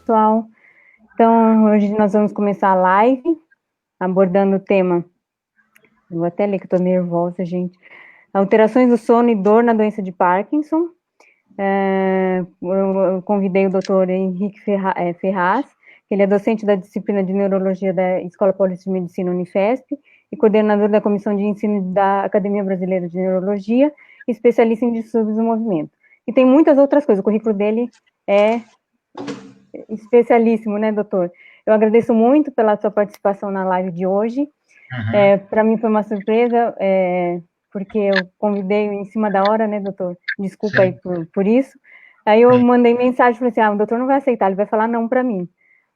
pessoal. Então, hoje nós vamos começar a live, abordando o tema, eu vou até ler que eu estou nervosa, gente, alterações do sono e dor na doença de Parkinson. Eu convidei o doutor Henrique Ferraz, que ele é docente da disciplina de Neurologia da Escola Paulista de Medicina Unifesp e coordenador da Comissão de Ensino da Academia Brasileira de Neurologia, especialista em distúrbios do movimento. E tem muitas outras coisas, o currículo dele é especialíssimo, né, doutor? Eu agradeço muito pela sua participação na live de hoje. Para mim foi uma surpresa, porque eu convidei em cima da hora, né, doutor? Desculpa aí por isso. Aí eu mandei mensagem, falei assim, o doutor não vai aceitar, ele vai falar não para mim.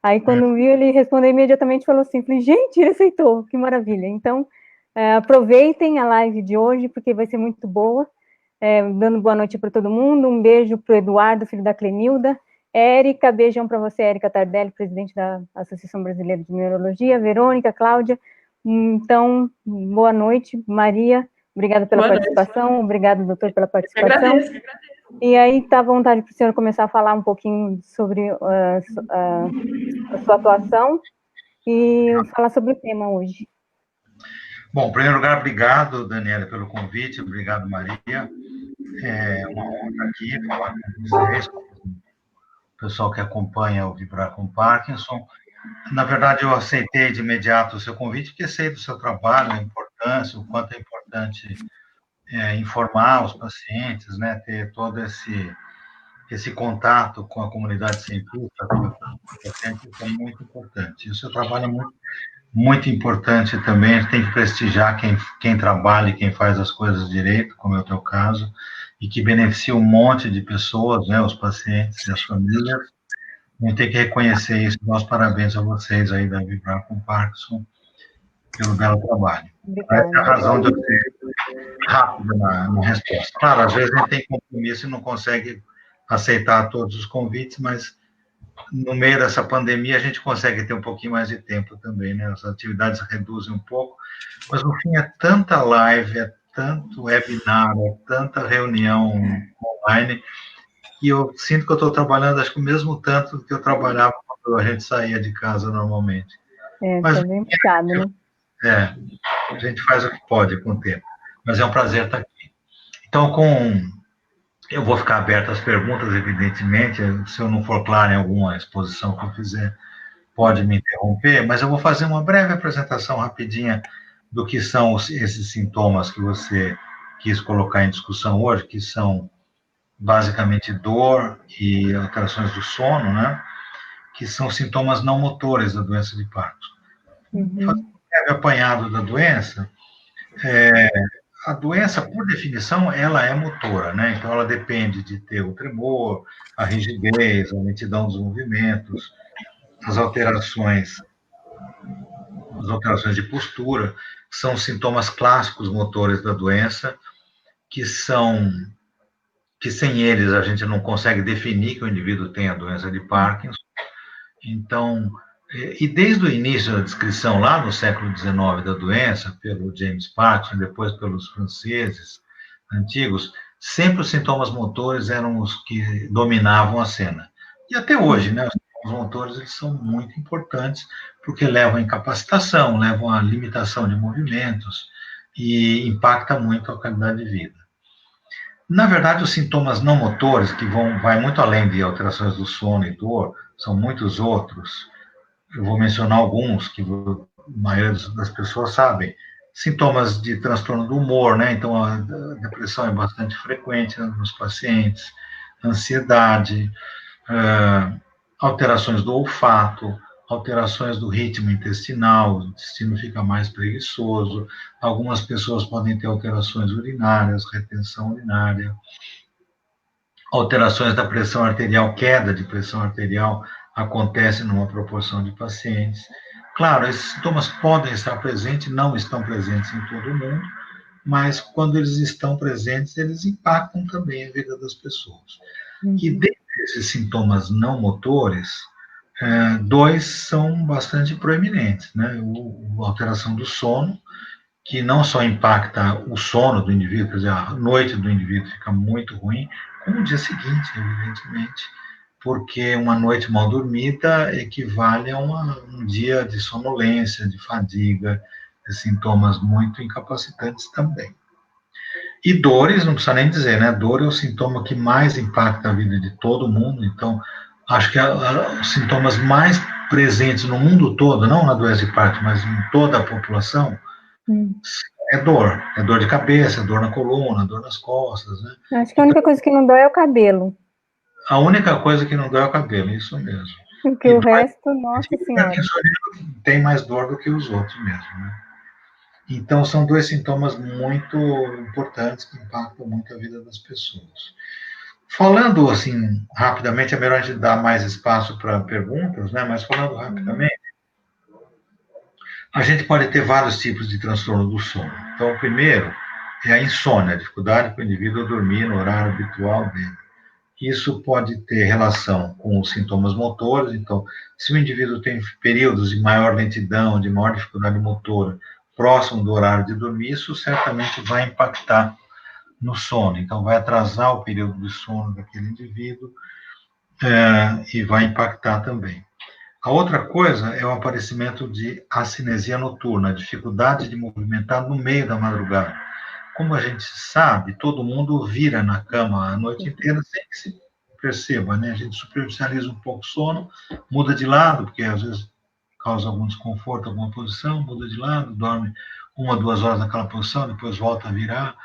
Aí quando viu, ele respondeu imediatamente e falou assim, falei, gente, ele aceitou, que maravilha. Então, aproveitem a live de hoje, porque vai ser muito boa. Dando boa noite para todo mundo, um beijo para o Eduardo, filho da Clenilda. Érica, beijão para você, Érica Tardelli, presidente da Associação Brasileira de Neurologia, Verônica, Cláudia. Então, boa noite, Maria, obrigada pela participação, obrigado, doutor, pela participação. Eu agradeço. E aí, está à vontade para o senhor começar a falar um pouquinho sobre a sua atuação e falar sobre o tema hoje. Bom, em primeiro lugar, obrigado, Daniela, pelo convite, obrigado, Maria. É uma honra estar aqui, falar com vocês, com o pessoal que acompanha o Vibrar com Parkinson. Na verdade, eu aceitei de imediato o seu convite, porque sei do seu trabalho, a importância, o quanto é importante informar os pacientes, né, ter todo esse contato com a comunidade científica, com o paciente, é muito importante. E o seu trabalho é muito importante também, a gente tem que prestigiar quem trabalha e quem faz as coisas direito, como é o teu caso, e que beneficia um monte de pessoas, né, os pacientes e as famílias. A gente tem que reconhecer isso. Meus parabéns a vocês aí da Vibrar com Parkinson pelo belo trabalho. Essa é a razão de eu ser rápido na resposta. Claro, às vezes a gente tem compromisso e não consegue aceitar todos os convites, mas no meio dessa pandemia a gente consegue ter um pouquinho mais de tempo também, né? As atividades reduzem um pouco, mas no fim é tanta live, é tanto webinar, é tanta reunião online, e eu sinto que eu estou trabalhando, acho que o mesmo tanto que eu trabalhava quando a gente saía de casa normalmente. Mas, tá bem puxado, né? A gente faz o que pode com o tempo. Mas é um prazer estar aqui. Então, eu vou ficar aberto às perguntas, evidentemente. Se eu não for claro em alguma exposição que eu fizer, pode me interromper, mas eu vou fazer uma breve apresentação rapidinha do que são esses sintomas que você quis colocar em discussão hoje, que são basicamente dor e alterações do sono, né? Que são sintomas não motores da doença de Parkinson. Fazendo um breve apanhado da doença, a doença, por definição, ela é motora, né? Então, ela depende de ter o tremor, a rigidez, a lentidão dos movimentos, as alterações de postura, são sintomas clássicos motores da doença, que sem eles a gente não consegue definir que o indivíduo tem a doença de Parkinson. Então, e desde o início da descrição, lá no século XIX da doença, pelo James Parkinson, depois pelos franceses antigos, sempre os sintomas motores eram os que dominavam a cena. E até hoje, né, os sintomas motores eles são muito importantes, porque levam à incapacitação, levam à limitação de movimentos e impacta muito a qualidade de vida. Na verdade, os sintomas não motores, que vai muito além de alterações do sono e dor, são muitos outros. Eu vou mencionar alguns que a maioria das pessoas sabem. Sintomas de transtorno do humor, né? Então, a depressão é bastante frequente nos pacientes, ansiedade, alterações do olfato, alterações do ritmo intestinal, o intestino fica mais preguiçoso, algumas pessoas podem ter alterações urinárias, retenção urinária, alterações da pressão arterial, queda de pressão arterial, acontece numa proporção de pacientes. Claro, esses sintomas podem estar presentes, não estão presentes em todo mundo, mas quando eles estão presentes, eles impactam também a vida das pessoas. E dentre esses sintomas não motores, dois são bastante proeminentes, né? A alteração do sono, que não só impacta o sono do indivíduo, quer dizer, a noite do indivíduo fica muito ruim, como o dia seguinte, evidentemente, porque uma noite mal dormida equivale a um dia de sonolência, de fadiga, de sintomas muito incapacitantes também. E dores, não precisa nem dizer, né? Dor é o sintoma que mais impacta a vida de todo mundo, então, acho que os sintomas mais presentes no mundo todo, não na doença de Parkinson, mas em toda a população, é dor de cabeça, dor na coluna, dor nas costas, né? Acho que a única coisa que não dói é o cabelo. A única coisa que não dói é o cabelo, isso mesmo. Porque o resto, nossa O senhora. parkinsoniano tem mais dor do que os outros mesmo, né? Então, são dois sintomas muito importantes que impactam muito a vida das pessoas. Falando, assim, rapidamente, é melhor a gente dar mais espaço para perguntas, né? Mas falando rapidamente, a gente pode ter vários tipos de transtorno do sono. Então, o primeiro é a insônia, a dificuldade para o indivíduo dormir no horário habitual dele. Isso pode ter relação com os sintomas motores, então, se o indivíduo tem períodos de maior lentidão, de maior dificuldade motora, próximo do horário de dormir, isso certamente vai impactar no sono. Então, vai atrasar o período de sono daquele indivíduo e vai impactar também. A outra coisa é o aparecimento de acinesia noturna, a dificuldade de movimentar no meio da madrugada. Como a gente sabe, todo mundo vira na cama a noite inteira sem que se perceba, né? A gente superficializa um pouco o sono, muda de lado, porque às vezes causa algum desconforto, alguma posição, muda de lado, dorme 1, 2 horas naquela posição, depois volta a virar.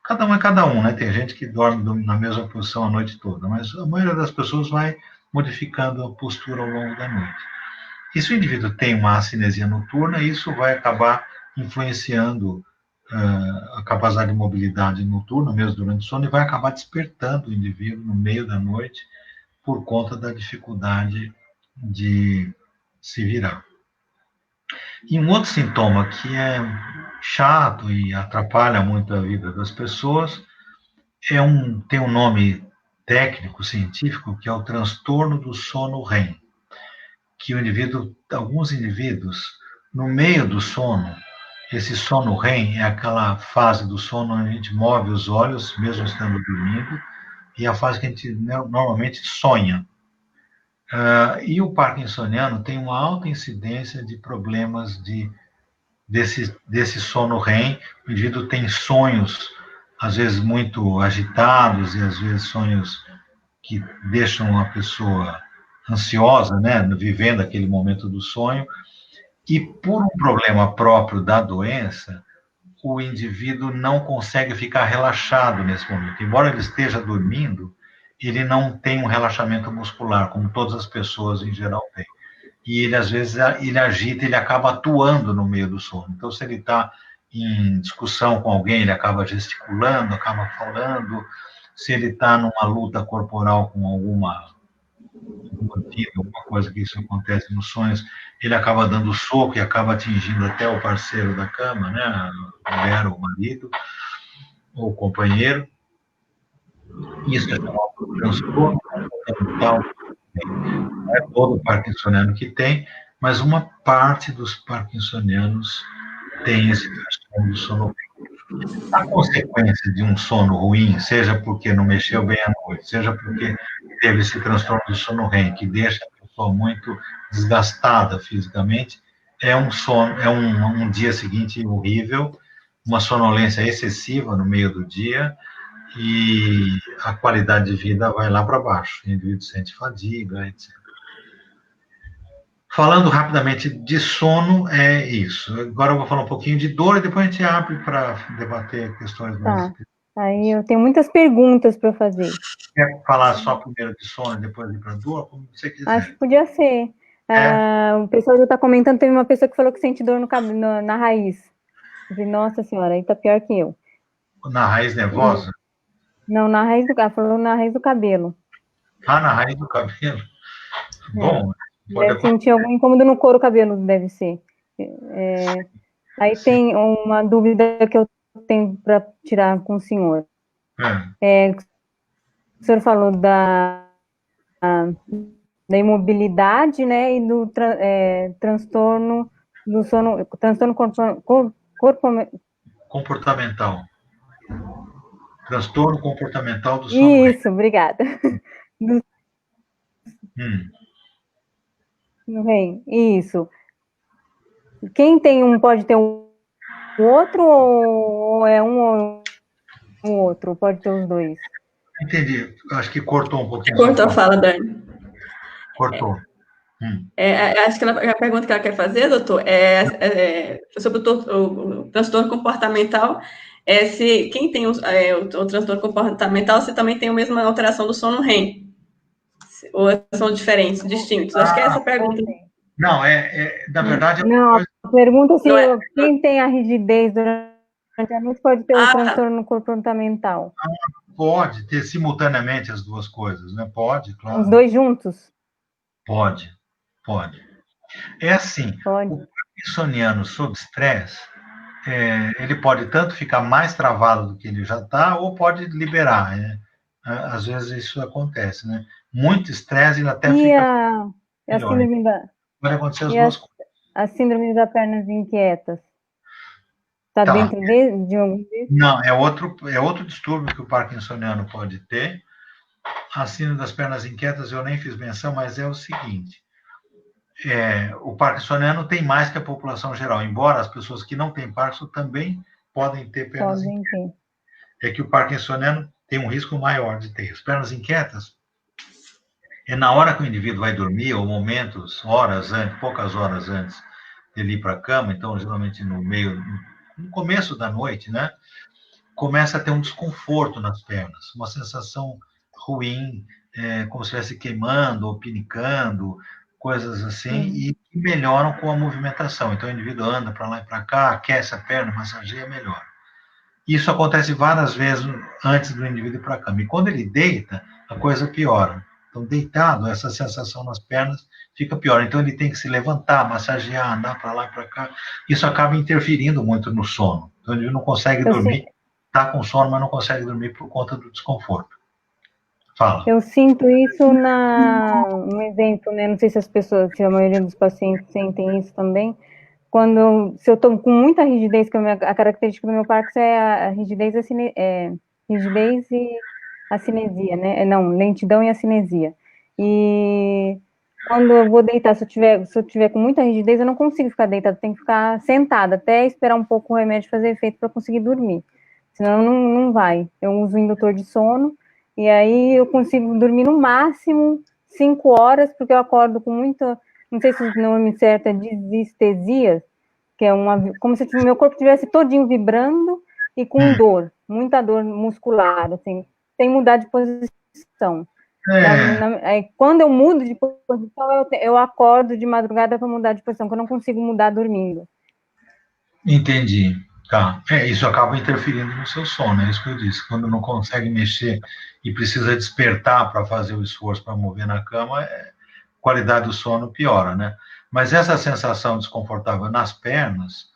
Cada um é cada um, né? Tem gente que dorme na mesma posição a noite toda, mas a maioria das pessoas vai modificando a postura ao longo da noite. E se o indivíduo tem uma acinesia noturna, isso vai acabar influenciando a capacidade de mobilidade noturna, mesmo durante o sono, e vai acabar despertando o indivíduo no meio da noite por conta da dificuldade de se virar. E um outro sintoma que é chato e atrapalha muito a vida das pessoas tem um nome técnico, científico, que é o transtorno do sono REM, que alguns indivíduos, no meio do sono, esse sono REM é aquela fase do sono onde a gente move os olhos, mesmo estando dormindo, e é a fase que a gente normalmente sonha. E o parkinsoniano tem uma alta incidência de problemas desse sono REM. O indivíduo tem sonhos, às vezes, muito agitados, e às vezes sonhos que deixam a pessoa ansiosa, né, vivendo aquele momento do sonho, e por um problema próprio da doença, o indivíduo não consegue ficar relaxado nesse momento. Embora ele esteja dormindo, ele não tem um relaxamento muscular, como todas as pessoas em geral têm. E ele, às vezes, ele agita, ele acaba atuando no meio do sono. Então, se ele está em discussão com alguém, ele acaba gesticulando, acaba falando. Se ele está numa luta corporal com alguma coisa que isso acontece nos sonhos, ele acaba dando soco e acaba atingindo até o parceiro da cama, né? A mulher, o marido, ou o companheiro. Isso é um transtorno comportamental. Não é todo parkinsoniano que tem, mas uma parte dos parkinsonianos tem esse transtorno do sono. A consequência de um sono ruim, seja porque não mexeu bem à noite, seja porque teve esse transtorno do sono REM, que deixa a pessoa muito desgastada fisicamente, é um dia seguinte horrível, uma sonolência excessiva no meio do dia, e a qualidade de vida vai lá para baixo. O indivíduo sente fadiga, etc. Falando rapidamente de sono, é isso. Agora eu vou falar um pouquinho de dor e depois a gente abre para debater questões mais... Aí eu tenho muitas perguntas para fazer. Quer falar só primeiro de sono e depois ir para dor? Como você quiser. Acho que podia ser. O pessoal já está comentando, teve uma pessoa que falou que sente dor na raiz. Eu falei, nossa senhora, aí tá pior que eu. Na raiz nervosa? Não, na raiz do cabelo. Falou na raiz do cabelo. Na raiz do cabelo? Bom, deve sentir algum incômodo no couro cabeludo, deve ser. Aí sim. Tem uma dúvida que eu tenho para tirar com o senhor. O senhor falou da imobilidade, né, e do transtorno do sono, transtorno comportamental. Transtorno comportamental do sono. Isso, obrigada. No REM, isso. Quem tem um pode ter um outro, ou é um ou um outro? Pode ter os dois? Entendi. Acho que cortou um pouquinho. Cortou a fala, Dani. Cortou. Acho que a pergunta que ela quer fazer, doutor, sobre o transtorno comportamental, se quem tem o transtorno comportamental, se também tem a mesma alteração do sono REM, ou são diferentes, distintos. Acho que é essa a pergunta. Não, na verdade... Não, a pergunta é se quem tem a rigidez durante a noite pode ter o transtorno comportamental. Pode ter simultaneamente as duas coisas, né? Pode, claro. Os dois juntos? Pode. É assim, pode. O parkinsoniano sob estresse, ele pode tanto ficar mais travado do que ele já está, ou pode liberar, né? Às vezes isso acontece, né? Muito estresse ele até fica a síndrome da... Pode acontecer as duas coisas. A síndrome das pernas inquietas? Está dentro de algum desses? Não, é outro distúrbio que o parkinsoniano pode ter. A síndrome das pernas inquietas eu nem fiz menção, mas é o seguinte: o parkinsoniano tem mais que a população geral, embora as pessoas que não têm Parkinson também podem ter pernas inquietas. É que o parkinsoniano tem um risco maior de ter. As pernas inquietas é na hora que o indivíduo vai dormir, ou momentos, horas antes, poucas horas antes dele ir para a cama, então geralmente no começo da noite, né? Começa a ter um desconforto nas pernas, uma sensação ruim, como se estivesse queimando ou pinicando, coisas assim, e que melhoram com a movimentação. Então o indivíduo anda para lá e para cá, aquece a perna, massageia, melhora. Isso acontece várias vezes antes do indivíduo ir para a cama. E quando ele deita, a coisa piora. Então, deitado, essa sensação nas pernas fica pior. Então, ele tem que se levantar, massagear, andar para lá e para cá. Isso acaba interferindo muito no sono. Então, ele não consegue dormir. Está com sono, mas não consegue dormir por conta do desconforto. Fala. Eu sinto isso um exemplo, né? Não sei se a maioria dos pacientes sentem isso também. Se eu estou com muita rigidez, que a característica do meu Parkinson é a rigidez, rigidez e a cinesia, né? Não, lentidão e a cinesia. E quando eu vou deitar, se eu tiver com muita rigidez, eu não consigo ficar deitada, tenho que ficar sentada, até esperar um pouco o remédio fazer efeito para conseguir dormir. Senão não vai. Eu uso indutor de sono, e aí eu consigo dormir no máximo 5 horas, porque eu acordo com muita... Não sei se o nome certo é disestesia, que é como se o meu corpo estivesse todinho vibrando e com dor, muita dor muscular, assim, sem mudar de posição. Quando eu mudo de posição, eu acordo de madrugada para mudar de posição, porque eu não consigo mudar dormindo. Entendi. Tá. Isso acaba interferindo no seu sono, é isso que eu disse. Quando não consegue mexer e precisa despertar para fazer o esforço para mover na cama, a qualidade do sono piora, né? Mas essa sensação desconfortável nas pernas,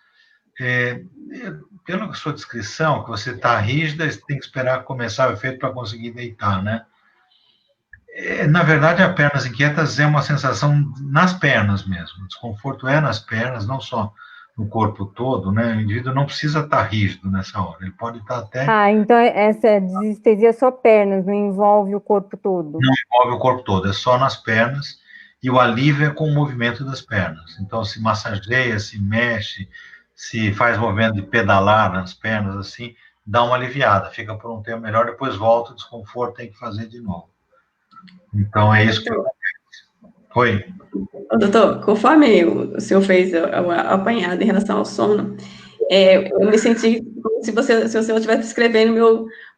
pela sua descrição, que você está rígida, você tem que esperar começar o efeito para conseguir deitar, né? Na verdade, as pernas inquietas é uma sensação nas pernas mesmo. O desconforto é nas pernas, não só no corpo todo, né? O indivíduo não precisa estar rígido nessa hora, ele pode estar até... então essa disestesia é só pernas, não envolve o corpo todo? Não envolve o corpo todo, é só nas pernas, e o alívio é com o movimento das pernas. Então, se massageia, se mexe, se faz movimento de pedalar nas pernas, assim, dá uma aliviada, fica por um tempo melhor, depois volta, o desconforto tem que fazer de novo. Então, é isso que acontece. Oi? Doutor, conforme o senhor fez a apanhada em relação ao sono, eu me senti como se o senhor estivesse escrevendo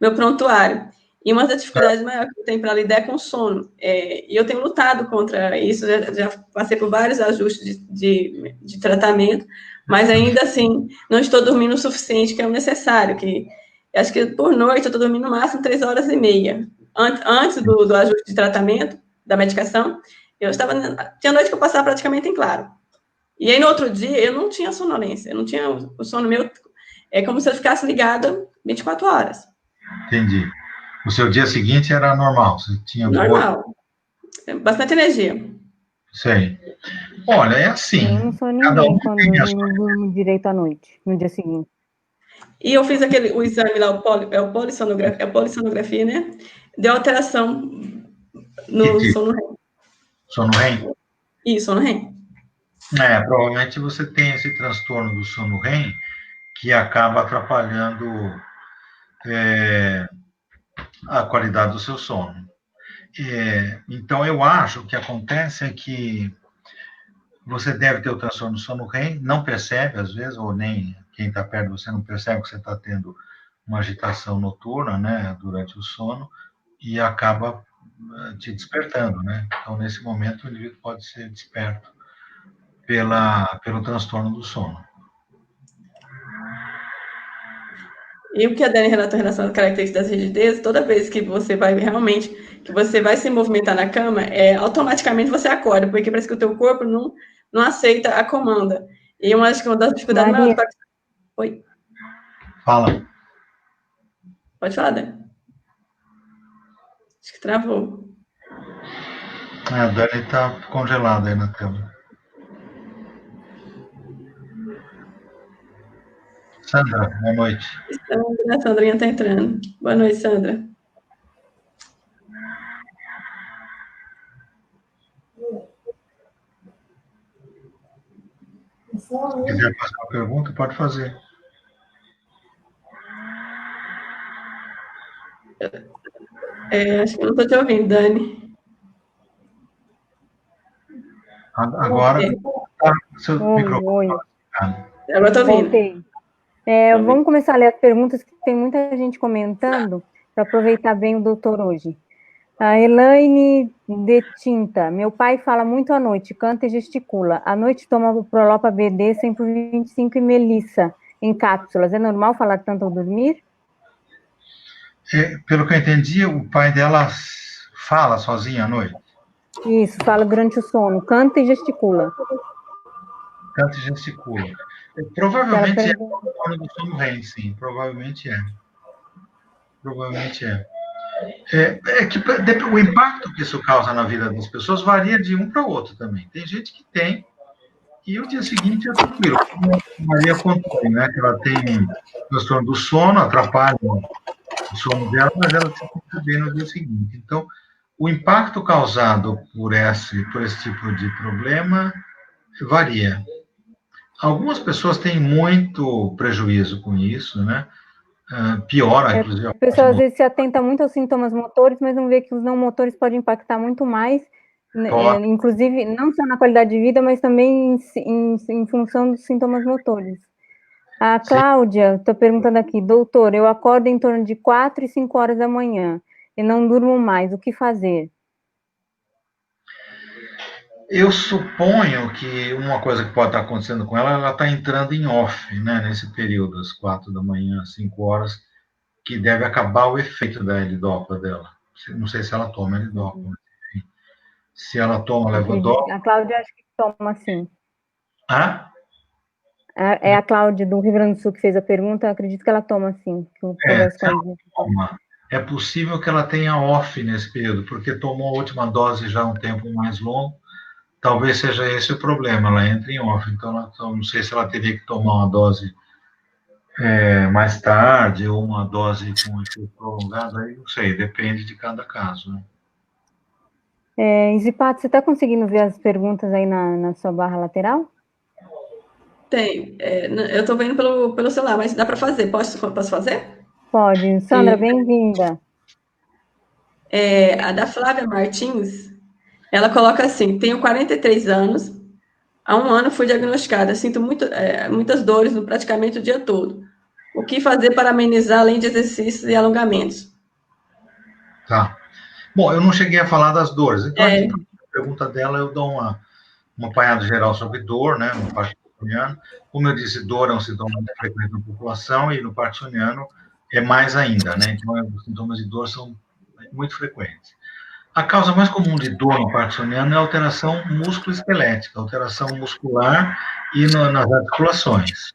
meu prontuário. E uma das dificuldades maiores que eu tenho para lidar é com o sono. E eu tenho lutado contra isso, já passei por vários ajustes de tratamento, mas ainda assim, não estou dormindo o suficiente, que é o necessário, acho que por noite eu estou dormindo no máximo 3 horas e meia. Antes do ajuste de tratamento, da medicação, tinha noite que eu passava praticamente em claro. E aí, no outro dia, eu não tinha sonolência, eu não tinha o sono meu, é como se eu ficasse ligada 24 horas. Entendi. O seu dia seguinte era normal? Você tinha normal. Bastante energia. Sei. Olha, é assim. Eu não sou ninguém quando eu não durmo direito à noite, no dia seguinte. E eu fiz o exame lá, polissonografia, né? Deu alteração no sono REM. Sono REM? Isso, sono REM. Provavelmente você tem esse transtorno do sono REM que acaba atrapalhando a qualidade do seu sono. Então, eu acho que o que acontece é que você deve ter o transtorno do sono REM, não percebe, às vezes, ou nem quem está perto de você não percebe que você está tendo uma agitação noturna, né, durante o sono, e acaba te despertando, né? Então, nesse momento, o indivíduo pode ser desperto pelo transtorno do sono. E o que a Dani relatou em relação às características das rigidezes, toda vez que você vai realmente, que você vai se movimentar na cama, automaticamente você acorda, porque parece que o teu corpo não aceita a comanda. E eu acho que uma das dificuldades maiores... Oi? Fala. Pode falar, Dani. Acho que travou. A Dani está congelada aí na tela. Sandra, boa noite. A Sandrinha está entrando. Boa noite, Sandra. Se quiser fazer uma pergunta, pode fazer. Acho que eu não estou te ouvindo, Dani. Agora, seu microfone. Agora estou ouvindo. Voltei. Vamos começar a ler as perguntas, que tem muita gente comentando, para aproveitar bem o doutor hoje. A Elaine de Tinta. Meu pai fala muito à noite, canta e gesticula. À noite toma o Prolopa BD 100 por 25 e Melissa, em cápsulas. É normal falar tanto ao dormir? Pelo que eu entendi, o pai dela fala sozinho à noite? Isso, fala durante o sono, canta e gesticula. Canta e gesticula. Provavelmente é o do sono REM, sim, provavelmente é. Provavelmente é. Que o impacto que isso causa na vida das pessoas varia de um para o outro também. Tem gente que tem, e o dia seguinte é tranquilo. Como a Maria contou, né, que ela tem um transtorno do sono, atrapalha o sono dela, mas ela se sente bem no dia seguinte. Então, o impacto causado por esse tipo de problema varia. Algumas pessoas têm muito prejuízo com isso, né? Piora, inclusive. A pessoa às vezes se atenta muito aos sintomas motores, mas não vê que os não motores podem impactar muito mais, inclusive não só na qualidade de vida, mas também em função dos sintomas motores. A Cláudia está perguntando aqui, doutor, eu acordo em torno de 4 e 5 horas da manhã e não durmo mais, o que fazer? Eu suponho que uma coisa que pode estar acontecendo com ela está entrando em off, né, nesse período, às 4 da manhã, 5 horas, que deve acabar o efeito da L-Dopa dela. Não sei se ela toma L-Dopa, mas enfim. Se ela toma levodopa... A Cláudia acho que toma, sim. Ah? É a Cláudia, do Rio Grande do Sul, que fez a pergunta, acredito que ela toma, sim. Se ela toma, é possível que ela tenha off nesse período, porque tomou a última dose já um tempo mais longo, talvez seja esse o problema, ela entra em off, então não sei se ela teria que tomar uma dose mais tarde, ou uma dose com efeito prolongado, aí não sei, depende de cada caso, né? Zipato, você está conseguindo ver as perguntas aí na sua barra lateral? Tem. Eu estou vendo pelo celular, mas dá para fazer. Posso fazer? Pode. Sandra, bem-vinda. A da Flávia Martins, ela coloca assim, tenho 43 anos, há um ano fui diagnosticada, sinto muitas dores praticamente o dia todo. O que fazer para amenizar, além de exercícios e alongamentos? Tá. Bom, eu não cheguei a falar das dores, então a pergunta dela eu dou um apanhado geral sobre dor, né, no parkinsoniano. Como eu disse, dor é um sintoma muito frequente na população e no parkinsoniano é mais ainda, né, então os sintomas de dor são muito frequentes. A causa mais comum de dor no parkinsoniano é alteração músculo-esquelética, alteração muscular e nas articulações,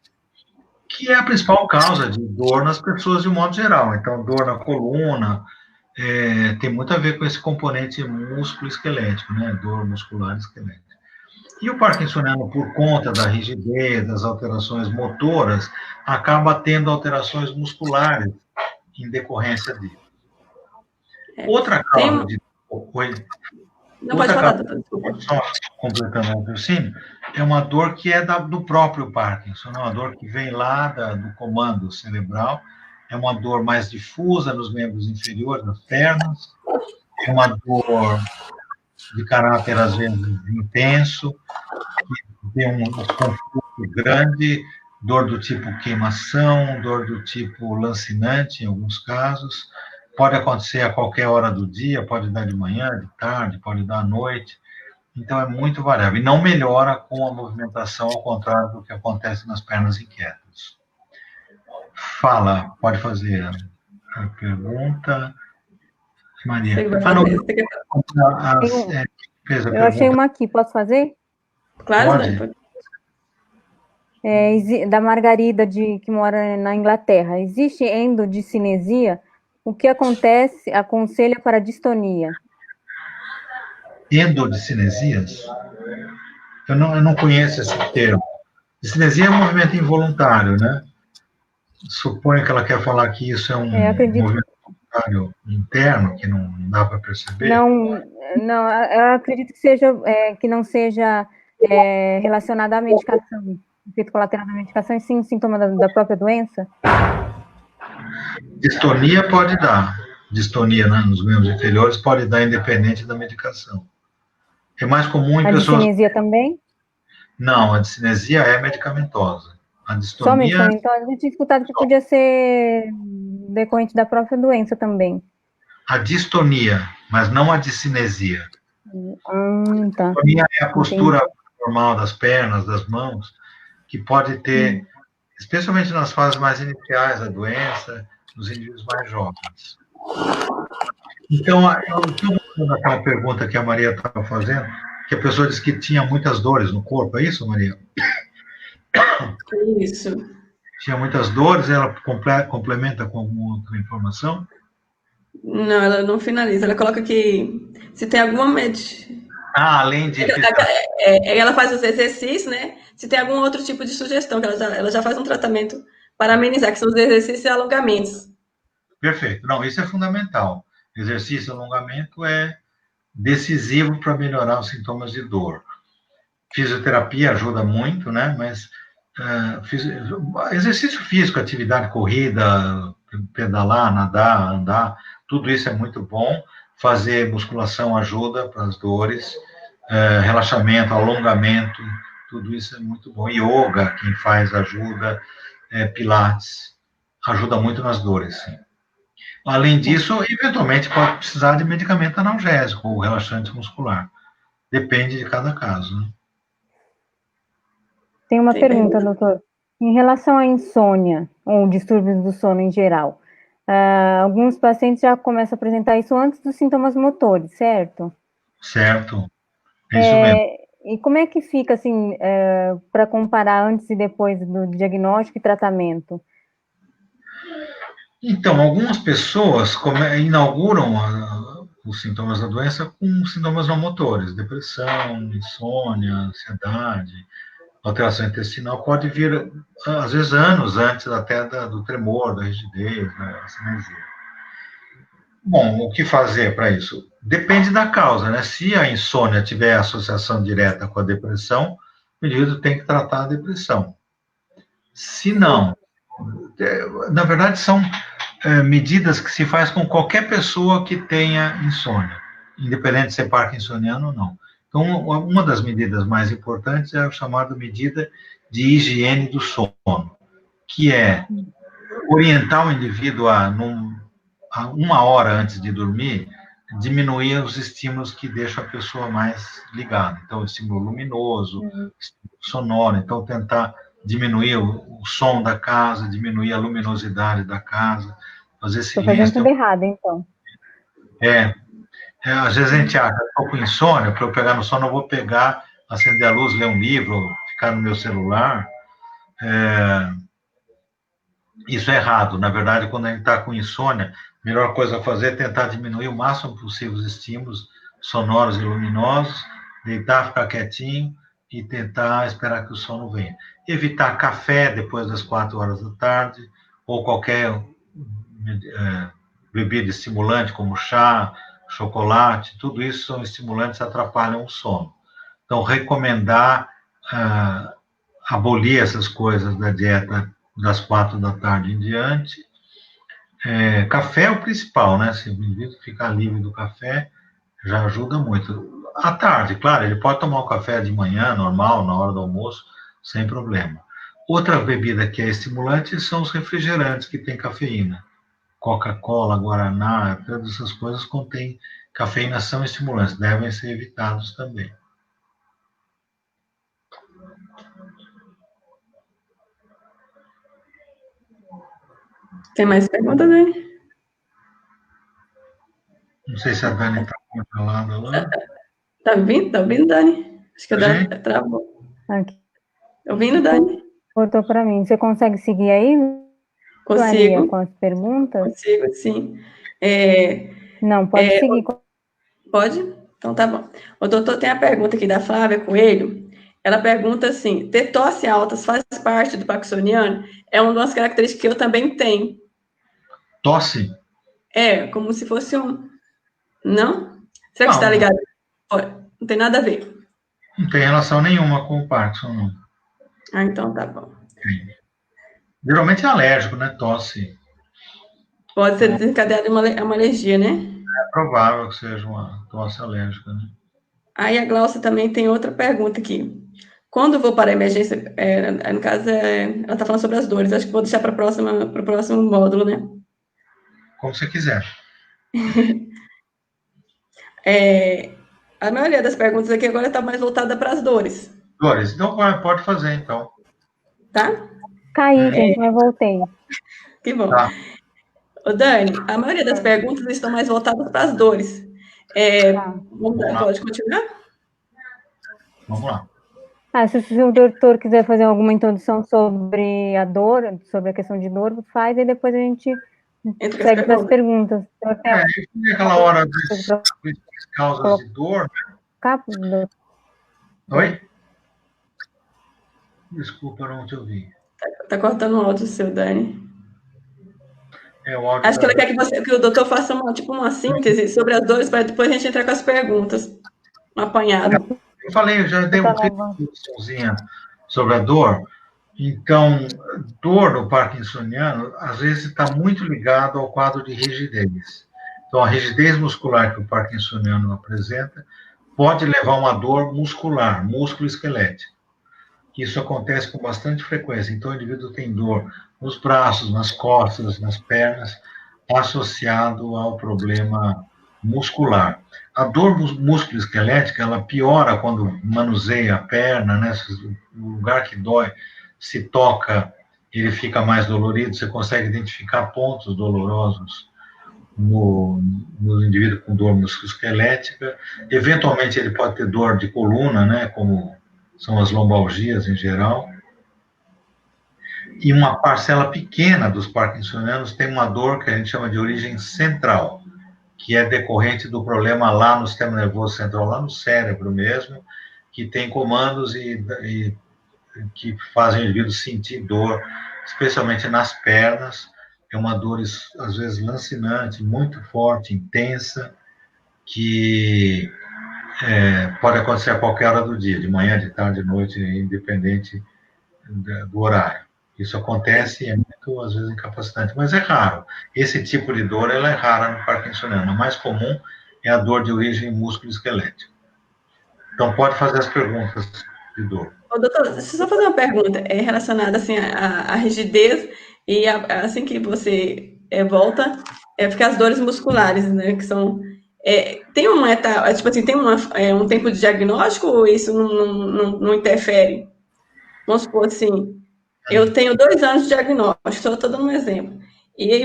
que é a principal causa de dor nas pessoas de um modo geral. Então, dor na coluna tem muito a ver com esse componente músculo-esquelético, né? Dor muscular esquelética. E o parkinsoniano, por conta da rigidez, das alterações motoras, acaba tendo alterações musculares em decorrência disso. Outra causa de dor... Não pode falar, doutor, desculpa. Só completando o raciocínio, é uma dor que é do próprio Parkinson, não é uma dor que vem lá do comando cerebral, é uma dor mais difusa nos membros inferiores, nas pernas, é uma dor de caráter, às vezes, intenso, que tem um conflito grande, dor do tipo queimação, dor do tipo lancinante, em alguns casos. Pode acontecer a qualquer hora do dia, pode dar de manhã, de tarde, pode dar à noite. Então, é muito variável. E não melhora com a movimentação, ao contrário do que acontece nas pernas inquietas. Fala, pode fazer a pergunta. Maria. Eu achei uma aqui, posso fazer? Claro, pode. Da Margarida, que mora na Inglaterra. Existe endodicinesia? O que acontece, aconselha para distonia? Endodicinesias? Eu não conheço esse termo. Discinesia é um movimento involuntário, né? Suponho que ela quer falar que isso é um movimento involuntário interno, que não dá para perceber. Não, eu acredito que que não seja relacionado à medicação, efeito colateral da medicação, e sim sintoma da própria doença. Distonia pode dar. Distonia, né, nos membros inferiores pode dar independente da medicação. É mais comum em pessoas... A discinesia também? Não, a discinesia é medicamentosa. A distonia... Só medicamentosa? Eu tinha escutado que podia ser decorrente da própria doença também. A distonia, mas não a discinesia. Tá. A distonia é a postura normal das pernas, das mãos, que pode ter, especialmente nas fases mais iniciais da doença, nos indivíduos mais jovens. Então, aquela pergunta que a Maria estava fazendo, que a pessoa disse que tinha muitas dores no corpo, é isso, Maria? Isso. Tinha muitas dores, ela complementa com alguma outra informação? Não, ela não finaliza, ela coloca que se tem alguma além de... ela faz os exercícios, né? Se tem algum outro tipo de sugestão, que ela já faz um tratamento para amenizar, que são os exercícios e alongamentos. Perfeito. Não, isso é fundamental. Exercício e alongamento é decisivo para melhorar os sintomas de dor. Fisioterapia ajuda muito, né? Mas exercício físico, atividade, corrida, pedalar, nadar, andar, tudo isso é muito bom. Fazer musculação ajuda para as dores, relaxamento, alongamento, tudo isso é muito bom. Yoga, quem faz ajuda, pilates, ajuda muito nas dores, sim. Além disso, eventualmente pode precisar de medicamento analgésico ou relaxante muscular. Depende de cada caso, né? Tem uma pergunta, doutor. Em relação à insônia, ou distúrbios do sono em geral, alguns pacientes já começam a apresentar isso antes dos sintomas motores, certo? Certo. É isso mesmo. E como é que fica, assim, para comparar antes e depois do diagnóstico e tratamento? Então, algumas pessoas inauguram os sintomas da doença com sintomas não motores, depressão, insônia, ansiedade, alteração intestinal, pode vir, às vezes, anos antes até do tremor, da rigidez, da cinesia. Bom, o que fazer para isso? Depende da causa, né? Se a insônia tiver associação direta com a depressão, o indivíduo tem que tratar a depressão. Se não, na verdade, são medidas que se faz com qualquer pessoa que tenha insônia, independente de ser parkinsoniano ou não. Então, uma das medidas mais importantes é a chamada medida de higiene do sono, que é orientar o indivíduo a 1 hora antes de dormir, diminuir os estímulos que deixam a pessoa mais ligada. Então, estímulo luminoso, estímulo sonoro, então tentar diminuir o som da casa, diminuir a luminosidade da casa, fazer silêncio. Estou fazendo tudo errado, então. Às vezes a gente acha, estou com insônia, para eu pegar no sono, eu vou pegar, acender a luz, ler um livro, ficar no meu celular. Isso é errado. Na verdade, quando a gente está com insônia, a melhor coisa a fazer é tentar diminuir o máximo possível os estímulos sonoros e luminosos, deitar, ficar quietinho e tentar esperar que o sono venha. Evitar café depois das 4 horas da tarde, ou qualquer bebida estimulante, como chá chocolate, tudo isso são estimulantes que atrapalham o sono. Então, recomendar abolir essas coisas da dieta das 4 da tarde em diante. Café é o principal, né? Se o indivíduo ficar livre do café, já ajuda muito. À tarde, claro, ele pode tomar o café de manhã, normal, na hora do almoço, sem problema. Outra bebida que é estimulante são os refrigerantes que têm cafeína. Coca-Cola, Guaraná, todas essas coisas contêm cafeína, são estimulantes, devem ser evitados também. Tem mais perguntas, Dani? Não sei se a Dani está controlada lá. Tá ouvindo, Dani? Acho que a Dani travou. Aqui. Tá ouvindo, Dani? Cortou para mim. Você consegue seguir aí, Consigo. Maria, com as perguntas? Consigo, sim. Não, pode seguir. Pode? Então tá bom. O doutor tem a pergunta aqui da Flávia Coelho. Ela pergunta assim: ter tosse alta faz parte do parkinsoniano? É uma das características que eu também tenho. Tosse? Como se fosse um... Não? Será que você está ligado? Não tem nada a ver. Não tem relação nenhuma com o Parkinson, não. Então tá bom. Geralmente é alérgico, né? Tosse. Pode ser desencadeada uma alergia, né? É provável que seja uma tosse alérgica, né? Aí a Glaucia também tem outra pergunta aqui. Quando eu vou para a emergência, no caso, ela está falando sobre as dores, acho que vou deixar para o próximo módulo, né? Como você quiser. A maioria das perguntas aqui agora está mais voltada para as dores. Dores, então pode fazer, então. Tá? Caí, gente, mas voltei. Que bom. Tá. Ô, Dani, a maioria das perguntas estão mais voltadas para as dores. Pode continuar? Vamos lá. Se o doutor quiser fazer alguma introdução sobre a dor, sobre a questão de dor, faz, e depois a gente segue para as perguntas. Aquela hora das causas de dor. Oi? Desculpa, eu não te ouvi. Tá cortando o áudio seu, Dani. O áudio Acho que ela quer que o doutor faça uma síntese sobre as dores, para depois a gente entrar com as perguntas. Um apanhado. Eu falei, eu já dei uma introduçãozinha sobre a dor. Então, dor no parkinsoniano, às vezes, está muito ligado ao quadro de rigidez. Então, a rigidez muscular que o parkinsoniano apresenta pode levar a uma dor muscular, músculo-esquelética. Isso acontece com bastante frequência. Então, o indivíduo tem dor nos braços, nas costas, nas pernas, associado ao problema muscular. A dor músculo-esquelética, ela piora quando manuseia a perna, né? O lugar que dói, se toca, ele fica mais dolorido, você consegue identificar pontos dolorosos no indivíduo com dor musculoesquelética. Eventualmente, ele pode ter dor de coluna, né? Como são as lombalgias em geral. E uma parcela pequena dos parkinsonianos tem uma dor que a gente chama de origem central, que é decorrente do problema lá no sistema nervoso central, lá no cérebro mesmo, que tem comandos e que fazem o indivíduo sentir dor, especialmente nas pernas. É uma dor, às vezes, lancinante, muito forte, intensa, que pode acontecer a qualquer hora do dia, de manhã, de tarde, de noite, independente do horário. Isso acontece e é muito, às vezes, incapacitante, mas é raro. Esse tipo de dor, ela é rara no parkinsoniano. A mais comum é a dor de origem músculo-esquelética. Então, pode fazer as perguntas de dor. Ô, doutor, deixa eu só fazer uma pergunta relacionada, assim, à rigidez e assim que você volta, fica as dores musculares, né, que são... tem uma etapa, tipo assim, tem um tempo de diagnóstico ou isso não interfere? Vamos supor assim, eu tenho 2 anos de diagnóstico, só estou dando um exemplo. E aí,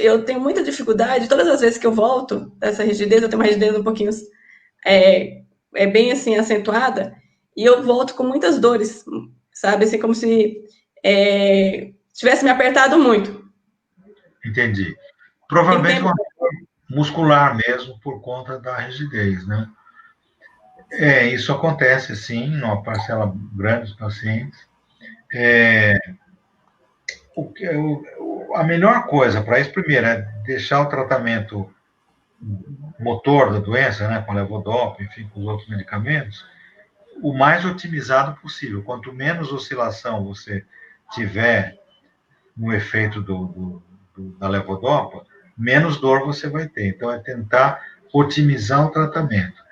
eu tenho muita dificuldade, todas as vezes que eu volto dessa rigidez, eu tenho uma rigidez um pouquinho, bem assim, acentuada, e eu volto com muitas dores, sabe? Assim, como se tivesse me apertado muito. Entendi. Provavelmente uma dor muscular mesmo, por conta da rigidez, né? Isso acontece, sim, numa parcela grande dos pacientes. A melhor coisa para isso, primeiro, é deixar o tratamento motor da doença, né, com levodopa, enfim, com os outros medicamentos, o mais otimizado possível. Quanto menos oscilação você tiver no efeito da levodopa, menos dor você vai ter. Então, é tentar otimizar o tratamento,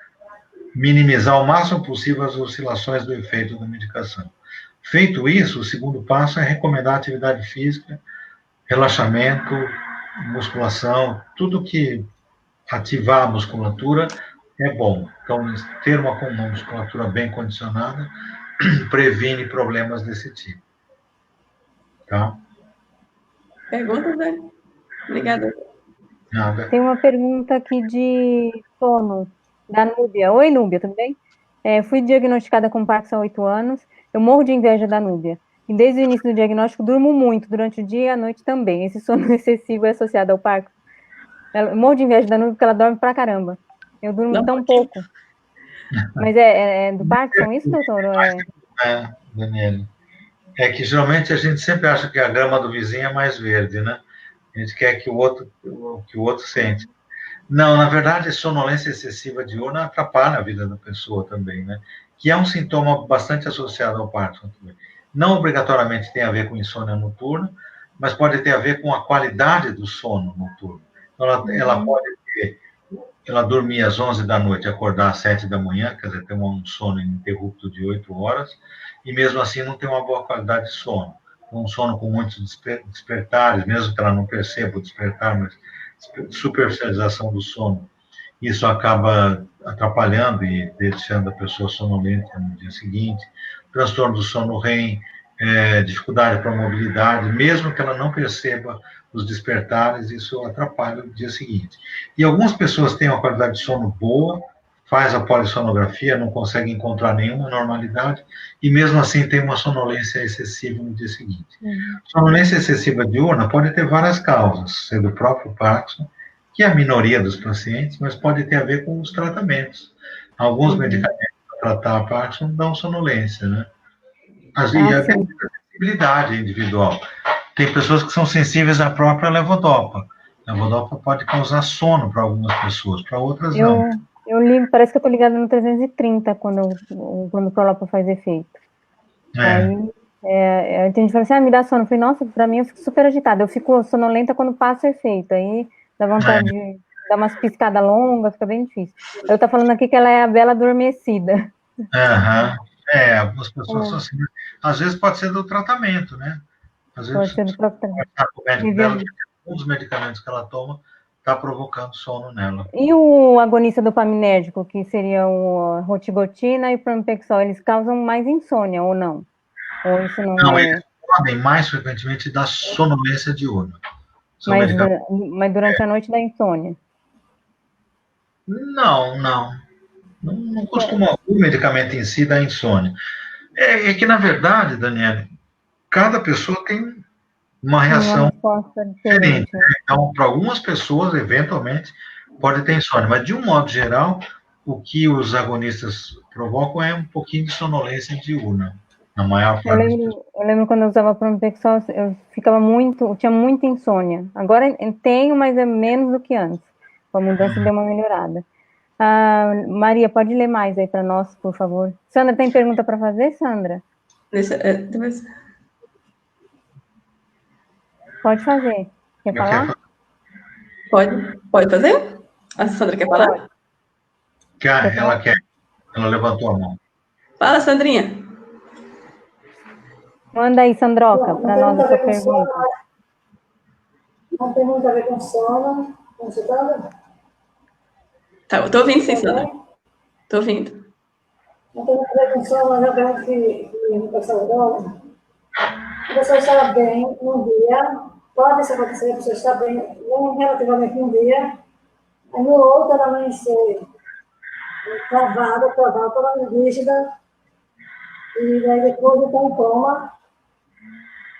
minimizar o máximo possível as oscilações do efeito da medicação. Feito isso, o segundo passo é recomendar atividade física, relaxamento, musculação, tudo que ativar a musculatura é bom. Então, ter uma musculatura bem condicionada previne problemas desse tipo. Tá? Pergunta, né? Obrigada. Nada. Tem uma pergunta aqui de sono, da Núbia. Oi, Núbia, tudo bem? Fui diagnosticada com Parkinson há 8 anos. Eu morro de inveja da Núbia. E desde o início do diagnóstico, durmo muito, durante o dia e a noite também. Esse sono excessivo é associado ao Parkinson. Eu morro de inveja da Núbia porque ela dorme pra caramba. Eu durmo tão pouco. Mas é do Parkinson isso, doutor? Daniela. É que geralmente a gente sempre acha que a grama do vizinho é mais verde, né? A gente quer que o outro sente. Não, na verdade, a sonolência excessiva diurna atrapalha a vida da pessoa também, né? Que é um sintoma bastante associado ao Parkinson também. Não obrigatoriamente tem a ver com insônia noturna, mas pode ter a ver com a qualidade do sono noturno. Então, ela pode ter, ela dormir às 11 da noite, acordar às 7 da manhã, quer dizer, ter um sono ininterrupto de 8 horas, e mesmo assim não ter uma boa qualidade de sono. Um sono com muitos despertares, mesmo que ela não perceba o despertar, mas superficialização do sono. Isso acaba atrapalhando e deixando a pessoa sonolenta no dia seguinte. Transtorno do sono REM, dificuldade para a mobilidade, mesmo que ela não perceba os despertares, isso atrapalha o dia seguinte. E algumas pessoas têm uma qualidade de sono boa, faz a polissonografia, não consegue encontrar nenhuma normalidade, e mesmo assim tem uma sonolência excessiva no dia seguinte. Sonolência excessiva diurna pode ter várias causas, sendo o próprio Parkinson, que é a minoria dos pacientes, mas pode ter a ver com os tratamentos. Alguns medicamentos para tratar a Parkinson dão sonolência, né? E a sensibilidade individual. Tem pessoas que são sensíveis à própria levodopa. A levodopa pode causar sono para algumas pessoas, para outras não. Eu li, parece que eu tô ligada no 330 quando o Prolopa faz efeito. Aí, a gente fala assim, me dá sono. Eu falei, nossa, pra mim eu fico super agitada. Eu fico sonolenta quando passa o efeito. Aí dá vontade de dar umas piscadas longas, fica bem difícil. Eu tô falando aqui que ela é a bela adormecida. Algumas pessoas são assim. Às vezes pode ser do tratamento, né? Às vezes pode ser do tratamento. O médico dela, um dos medicamentos que ela toma está provocando sono nela. E o agonista dopaminérgico, que seria o rotigotina e o pramipexol, eles causam mais insônia ou não? Ou isso não é? Eles podem mais frequentemente dar sonolência diurna. Mas durante a noite dá insônia? Não costuma o medicamento em si dar insônia. É que, na verdade, Daniela, cada pessoa tem uma reação diferente. Né? Então, para algumas pessoas, eventualmente, pode ter insônia. Mas, de um modo geral, o que os agonistas provocam é um pouquinho de sonolência diurna, na maior parte das pessoas. Eu lembro quando eu usava pramipexol, eu tinha muita insônia. Agora tenho, mas é menos do que antes. Com a mudança deu uma melhorada. Maria, pode ler mais aí para nós, por favor. Sandra, tem pergunta para fazer, Sandra? Pode fazer. Quer falar? Pode fazer? A Sandra quer falar? Ela quer. Ela levantou a mão. Fala, Sandrinha. Manda aí, Sandroca, para nós a sua pergunta. Não tem muito a ver com sono. Você está vendo? Tá, eu tô ouvindo sim, Sandra. Tô ouvindo. Não tem muito a ver com sono, mas eu pergunto que no passado dela. A pessoa está bem num dia, pode isso acontecer, a pessoa está bem relativamente num dia, aí no outro ela amanhecer travada, toda rígida, e daí depois está em coma,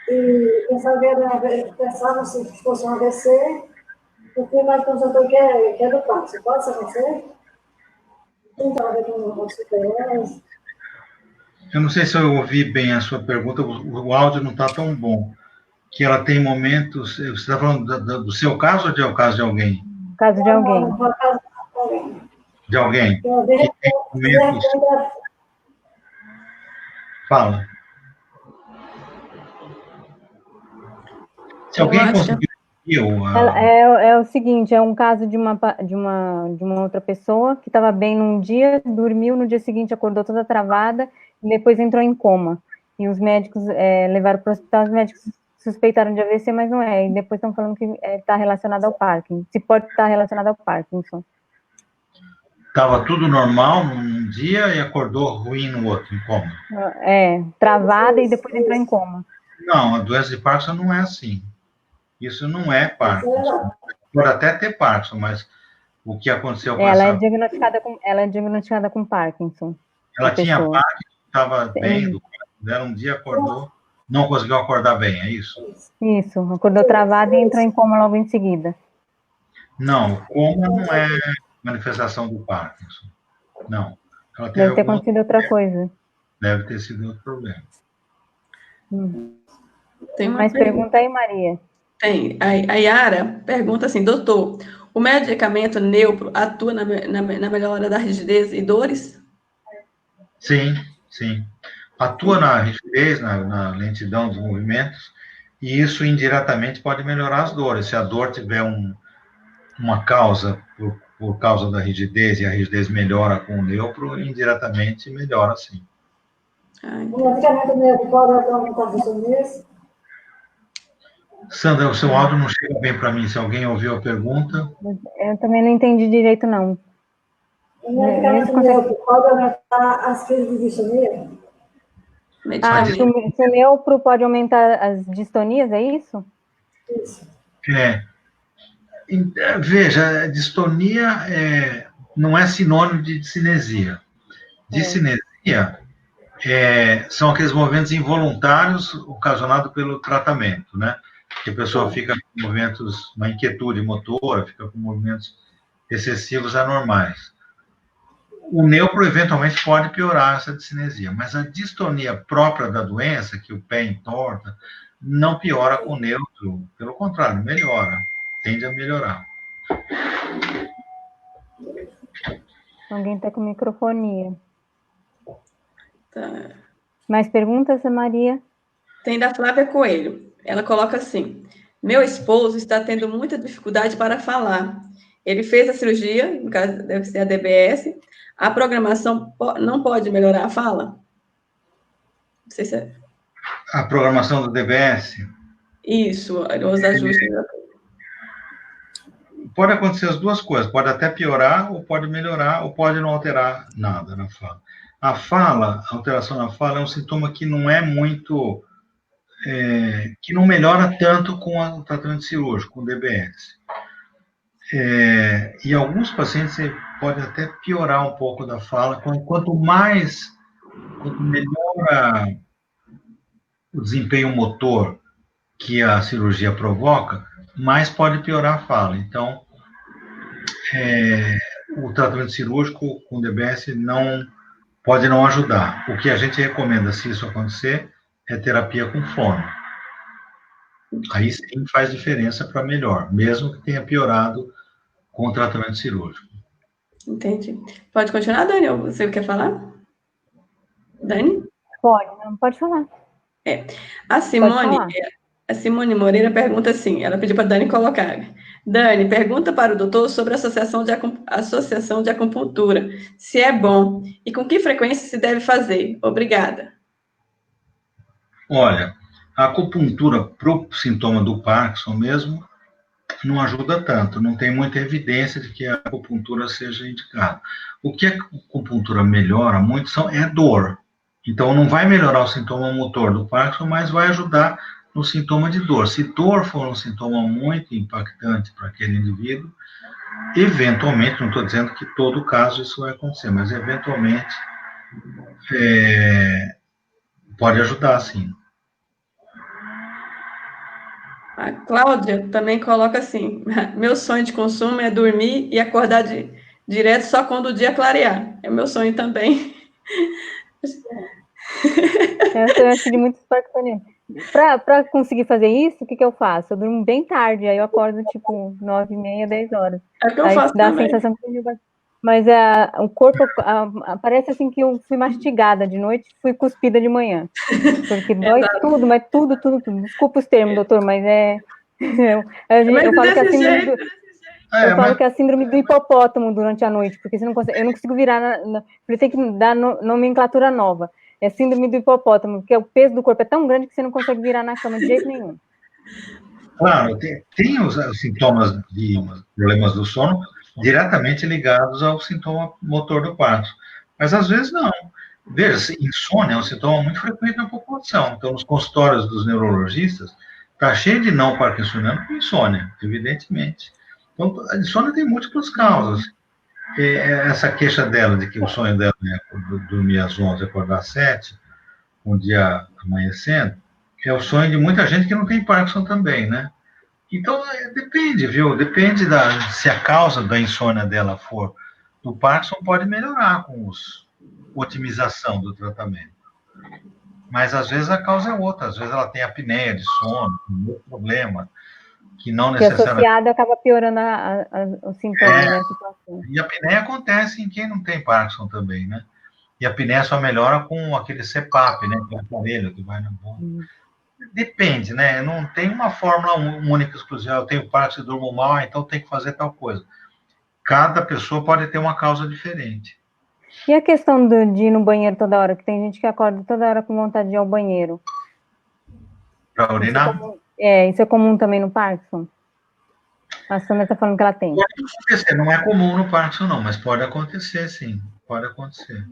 e pensava se fosse um AVC, porque mais consultou que é do Parkinson. Pode isso acontecer? Então, a ver com os CPS. Eu não sei se eu ouvi bem a sua pergunta, o áudio não está tão bom. Que ela tem momentos... Você está falando do seu caso ou do caso de alguém? caso de alguém. De alguém? Fala. Se alguém conseguiu... É o seguinte, é um caso de uma outra pessoa que estava bem num dia, dormiu, no dia seguinte acordou toda travada, e depois entrou em coma. E os médicos levaram para o hospital, os médicos suspeitaram de AVC, mas não é. E depois estão falando que está relacionado ao Parkinson. Se pode estar relacionado ao Parkinson. Estava tudo normal num dia e acordou ruim no outro, em coma. Travada e depois entrou em coma. Não, a doença de Parkinson não é assim. Isso não é Parkinson. Pode até ter Parkinson, mas o que aconteceu com ela é diagnosticada com Parkinson. Ela tinha Parkinson, estava bem, um dia acordou, não conseguiu acordar bem, é isso? Isso, acordou travada e entrou em coma logo em seguida. Não, coma não é manifestação do Parkinson. Não. Deve ter acontecido outra coisa. Deve ter sido outro problema. Tem uma Mais pergunta aí, Maria? Tem. A Yara pergunta assim, doutor, o medicamento neutro atua na melhora da rigidez e dores? Sim, sim. Atua na rigidez, na lentidão dos movimentos, e isso indiretamente pode melhorar as dores. Se a dor tiver uma causa por causa da rigidez, e a rigidez melhora com o neutro, indiretamente melhora, sim. O medicamento neutro pode aumentar a rigidez? Sandra, o seu áudio não chega bem para mim. Se alguém ouviu a pergunta... Eu também não entendi direito, não. O medicamento neutro pode aumentar as crises de distonia? Se o neutro pode aumentar as distonias, é isso? Isso. Veja, distonia não é sinônimo de discinesia. Discinesia são aqueles movimentos involuntários ocasionados pelo tratamento, né? Que a pessoa fica com movimentos, uma inquietude motora, fica com movimentos excessivos anormais. O neutro, eventualmente, pode piorar essa discinesia, mas a distonia própria da doença, que o pé entorta, não piora com o neutro, pelo contrário, melhora, tende a melhorar. Alguém está com microfonia. Tá. Mais perguntas, Maria? Tem da Flávia Coelho. Ela coloca assim, meu esposo está tendo muita dificuldade para falar. Ele fez a cirurgia, no caso deve ser a DBS, a programação não pode melhorar a fala? Não sei se é... A programação do DBS? Isso, os ajustes. Pode acontecer as duas coisas, pode até piorar, ou pode melhorar, ou pode não alterar nada na fala. A alteração na fala é um sintoma que não é muito... que não melhora tanto com o tratamento cirúrgico, com o DBS. E alguns pacientes pode até piorar um pouco da fala, quanto melhora o desempenho motor que a cirurgia provoca, mais pode piorar a fala. Então, o tratamento cirúrgico com DBS pode não ajudar. O que a gente recomenda, se isso acontecer, é terapia com fono. Aí sim faz diferença para melhor, mesmo que tenha piorado com o tratamento cirúrgico. Entendi. Pode continuar, Dani? Ou você quer falar? Dani? Pode falar. A Simone Moreira pergunta assim, ela pediu para a Dani colocar. Dani, pergunta para o doutor sobre a associação de acupuntura, se é bom e com que frequência se deve fazer. Obrigada. Olha, a acupuntura para o sintoma do Parkinson mesmo não ajuda tanto, não tem muita evidência de que a acupuntura seja indicada. O que a acupuntura melhora muito é dor. Então, não vai melhorar o sintoma motor do Parkinson, mas vai ajudar no sintoma de dor. Se dor for um sintoma muito impactante para aquele indivíduo, eventualmente, não estou dizendo que todo caso isso vai acontecer, mas eventualmente pode ajudar, sim. A Cláudia também coloca assim, meu sonho de consumo é dormir e acordar direto só quando o dia clarear. É meu sonho também. Eu acho de muitos parkinsonianos. Para conseguir fazer isso, o que eu faço? Eu durmo bem tarde, aí eu acordo, tipo, 9h30, 10 horas. É o que eu Aí faço dá também. a sensação que... Mas o corpo, parece assim que eu fui mastigada de noite, fui cuspida de manhã. Porque dói tudo, mas tudo. Desculpa os termos, doutor, mas eu falo que é a desse síndrome jeito... eu falo que é a síndrome do hipopótamo durante a noite, porque você não consegue, eu não consigo virar, porque tem que dar nomenclatura nova. É síndrome do hipopótamo, porque o peso do corpo é tão grande que você não consegue virar na cama de jeito nenhum. Claro, tem os sintomas de problemas do sono diretamente ligados ao sintoma motor do Parkinson, mas às vezes não. Veja, insônia é um sintoma muito frequente na população. Então, nos consultórios dos neurologistas, está cheio de não parkinsoniano com insônia, evidentemente. Então, a insônia tem múltiplas causas. Essa queixa dela de que o sonho dela é dormir às 11 e acordar às 7, um dia amanhecendo, é o sonho de muita gente que não tem Parkinson também, né? Então, depende, viu? Depende se a causa da insônia dela for do Parkinson, pode melhorar com otimização do tratamento. Mas, às vezes, a causa é outra. Às vezes, ela tem apneia de sono, um outro problema, que não necessariamente... Que associado acaba piorando os sintomas da situação. E a apneia acontece em quem não tem Parkinson também, né? E a apneia só melhora com aquele CPAP, né? Que é o aparelho que vai na boca. Depende, né? Não tem uma fórmula única exclusiva. Eu tenho Parkinson e durmo mal, então tem que fazer tal coisa. Cada pessoa pode ter uma causa diferente. E a questão de ir no banheiro toda hora? Que tem gente que acorda toda hora com vontade de ir ao banheiro. Para urinar? Isso é comum também no Parkinson? A Sandra está falando que ela tem. Pode acontecer, não é comum no Parkinson, não, mas pode acontecer, sim. Pode acontecer.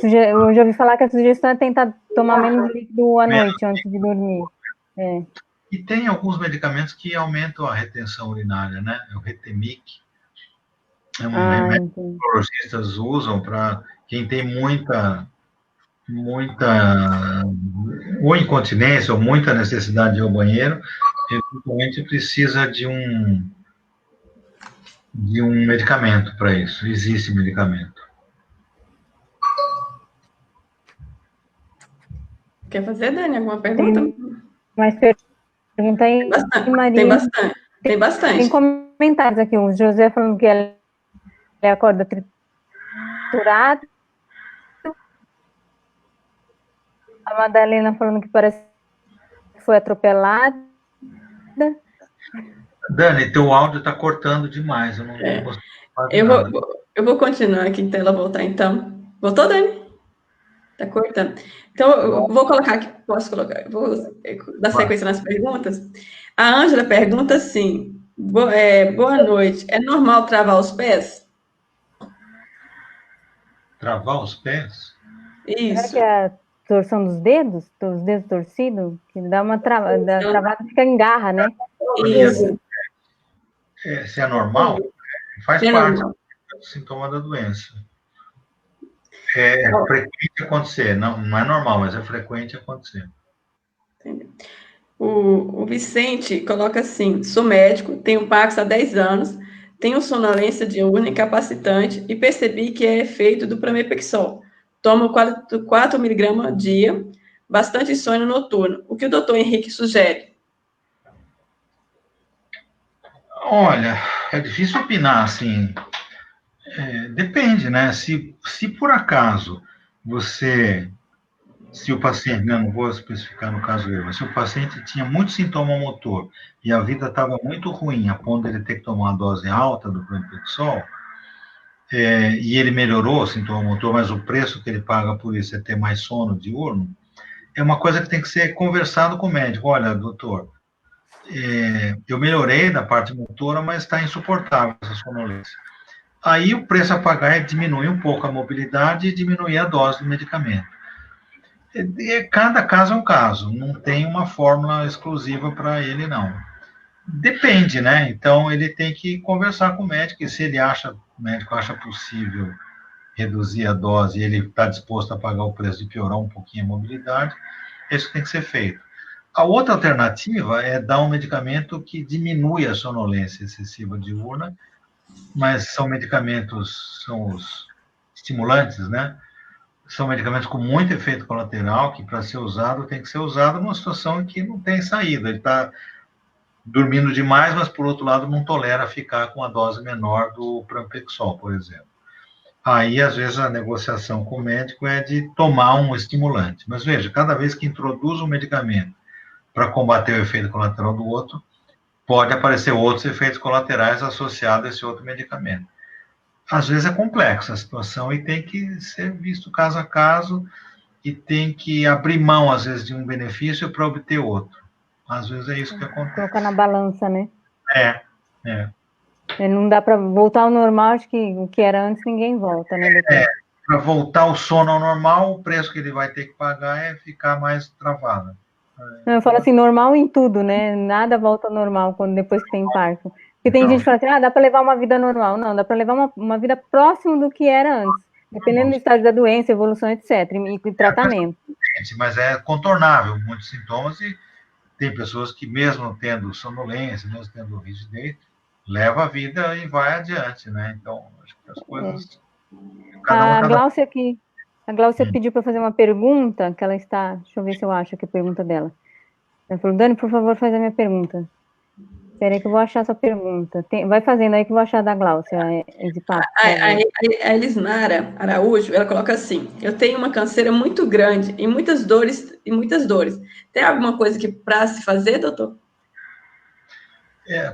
Eu já ouvi falar que a sugestão é tentar tomar menos líquido à noite, antes de dormir. E tem alguns medicamentos que aumentam a retenção urinária, né? O Retemic. É um remédio que os neurologistas usam para quem tem muita ou incontinência ou muita necessidade de ir ao banheiro, eventualmente precisa de um medicamento para isso. Existe medicamento. Quer fazer, Dani, alguma pergunta? Mais pergunta aí, Maria? Tem bastante. Tem comentários aqui. O José falando que ela acorda triturada. A Madalena falando que parece que foi atropelada. Dani, teu áudio está cortando demais. Eu não consigo fazer nada. Eu vou continuar aqui até ela voltar, então. Voltou, Dani? Está cortando. Então, eu vou colocar aqui. Posso colocar? Vou dar sequência nas perguntas. A Ângela pergunta assim: boa noite. É normal travar os pés? Travar os pés? Isso. Será que é a torção dos dedos torcidos? Que dá uma travada, fica em garra, né? Isso. Se é normal, faz parte do sintoma da doença. É frequente acontecer, não é normal, mas é frequente acontecer. Entendeu? O Vicente coloca assim: sou médico, tenho Parkinson há 10 anos, tenho sonolência diurna incapacitante e percebi que é efeito do pramipexol. Tomo 4 mg dia, bastante sono noturno. O que o doutor Henrique sugere? Olha, é difícil opinar, assim. Depende, né? Se por acaso se o paciente, não vou especificar no caso dele, mas se o paciente tinha muito sintoma motor e a vida estava muito ruim, a ponto de ele ter que tomar uma dose alta do pramipexol, e ele melhorou o sintoma motor, mas o preço que ele paga por isso é ter mais sono diurno, é uma coisa que tem que ser conversado com o médico. Olha, doutor, eu melhorei da parte motora, mas está insuportável essa sonolência. Aí o preço a pagar é diminuir um pouco a mobilidade e diminuir a dose do medicamento. Cada caso é um caso, não tem uma fórmula exclusiva para ele, não. Depende, né? Então, ele tem que conversar com o médico, e se o médico acha possível reduzir a dose e ele está disposto a pagar o preço de piorar um pouquinho a mobilidade, isso tem que ser feito. A outra alternativa é dar um medicamento que diminui a sonolência excessiva diurna, mas são medicamentos, são os estimulantes, né? são medicamentos com muito efeito colateral, que para ser usado, tem que ser usado numa situação em que não tem saída. Ele está dormindo demais, mas, por outro lado, não tolera ficar com a dose menor do Pramipexol, por exemplo. Aí, às vezes, a negociação com o médico é de tomar um estimulante. Mas, veja, cada vez que introduz um medicamento para combater o efeito colateral do outro, pode aparecer outros efeitos colaterais associados a esse outro medicamento. Às vezes é complexa a situação e tem que ser visto caso a caso e tem que abrir mão, às vezes, de um benefício para obter outro. Às vezes é isso que acontece. Colocar na balança, né? É. Não dá para voltar ao normal, acho que o que era antes ninguém volta, né, doutor? Para voltar o sono ao normal, o preço que ele vai ter que pagar é ficar mais travado. Não, eu falo assim, normal em tudo, né? Nada volta ao normal depois que tem infarto. Porque tem gente que fala assim, dá para levar uma vida normal. Não, dá para levar uma vida próxima do que era antes, dependendo do estágio da doença, evolução, etc., e tratamento. Mas é contornável muitos sintomas e tem pessoas que, mesmo tendo sonolência, mesmo tendo rigidez, leva a vida e vai adiante, né? Então, acho que as coisas... A Gláucia pediu para fazer uma pergunta, que ela está... Deixa eu ver se eu acho aqui a pergunta dela. Ela falou, Dani, por favor, faz a minha pergunta. Espera aí que eu vou achar essa pergunta. Vai fazendo aí que eu vou achar da Gláucia. A Elisnara Araújo, ela coloca assim, eu tenho uma canseira muito grande e muitas dores. Tem alguma coisa que para se fazer, doutor?